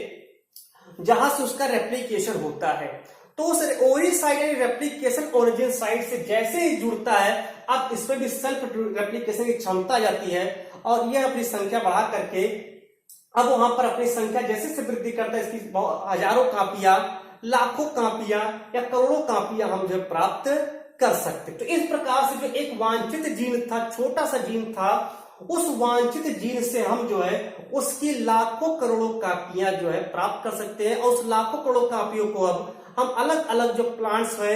जहां से उसका रेप्लिकेशन होता है। तो उस ओरी साइट यानी रेप्लिकेशन ओरिजिन साइट से जैसे ही जुड़ता है, अब इसमें भी सेल्फ रेप्लिकेशन की क्षमता आ जाती है, और यह अपनी संख्या बढ़ा करके अब वहां पर अपनी संख्या जैसे से वृद्धि करता है, इसकी हजारों कापियां लाखों कापियां या करोड़ों कापियां हम जो प्राप्त कर सकते। तो इस प्रकार से जो एक वांछित जीन था, छोटा सा जीन था, उस वांछित जीन से हम जो है उसकी लाखों करोड़ों कापियां जो है प्राप्त कर सकते हैं। और उस लाखों करोड़ों कापियों को अब हम अलग अलग जो प्लांट्स है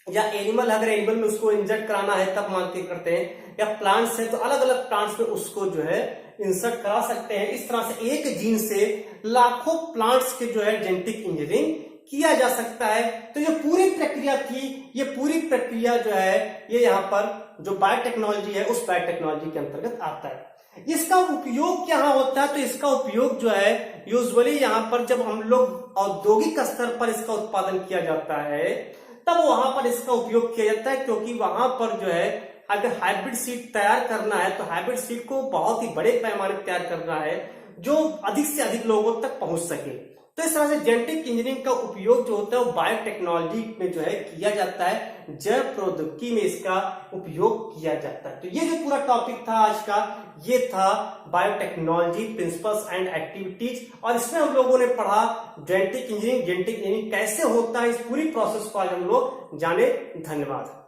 या एनिमल, अगर एनिमल में उसको इंजेक्ट कराना है तब मांग करते हैं, या प्लांट्स है तो अलग अलग प्लांट्स में उसको जो है इंसर्ट करा सकते हैं। इस तरह से एक जीन से लाखों प्लांट्स के जो है जेनेटिक इंजीनियरिंग किया जा सकता है। तो ये पूरी प्रक्रिया थी, ये पूरी प्रक्रिया जो है ये यहाँ पर जो बायोटेक्नोलॉजी है उस बायोटेक्नोलॉजी के अंतर्गत आता है। इसका उपयोग क्या होता है? तो इसका उपयोग जो है यूजुअली यहाँ पर जब हम लोग औद्योगिक स्तर पर इसका उत्पादन किया जाता है तब वहां पर इसका उपयोग किया जाता है, क्योंकि वहां पर जो है अगर हाइब्रिड सीड तैयार करना है तो हाइब्रिड सीड को बहुत ही बड़े पैमाने पर तैयार करना है जो अधिक से अधिक लोगों तक पहुंच सके। तो इस तरह से जेनेटिक इंजीनियरिंग का उपयोग जो होता है वो बायोटेक्नोलॉजी में जो है किया जाता है, जैव प्रौद्योगिकी में इसका उपयोग किया जाता है। तो ये जो पूरा टॉपिक था आज का, ये था बायोटेक्नोलॉजी प्रिंसिपल्स एंड एक्टिविटीज, और इसमें हम लोगों ने पढ़ा जेनेटिक इंजीनियरिंग कैसे होता है, इस पूरी प्रोसेस को आज हम लोग जाने। धन्यवाद।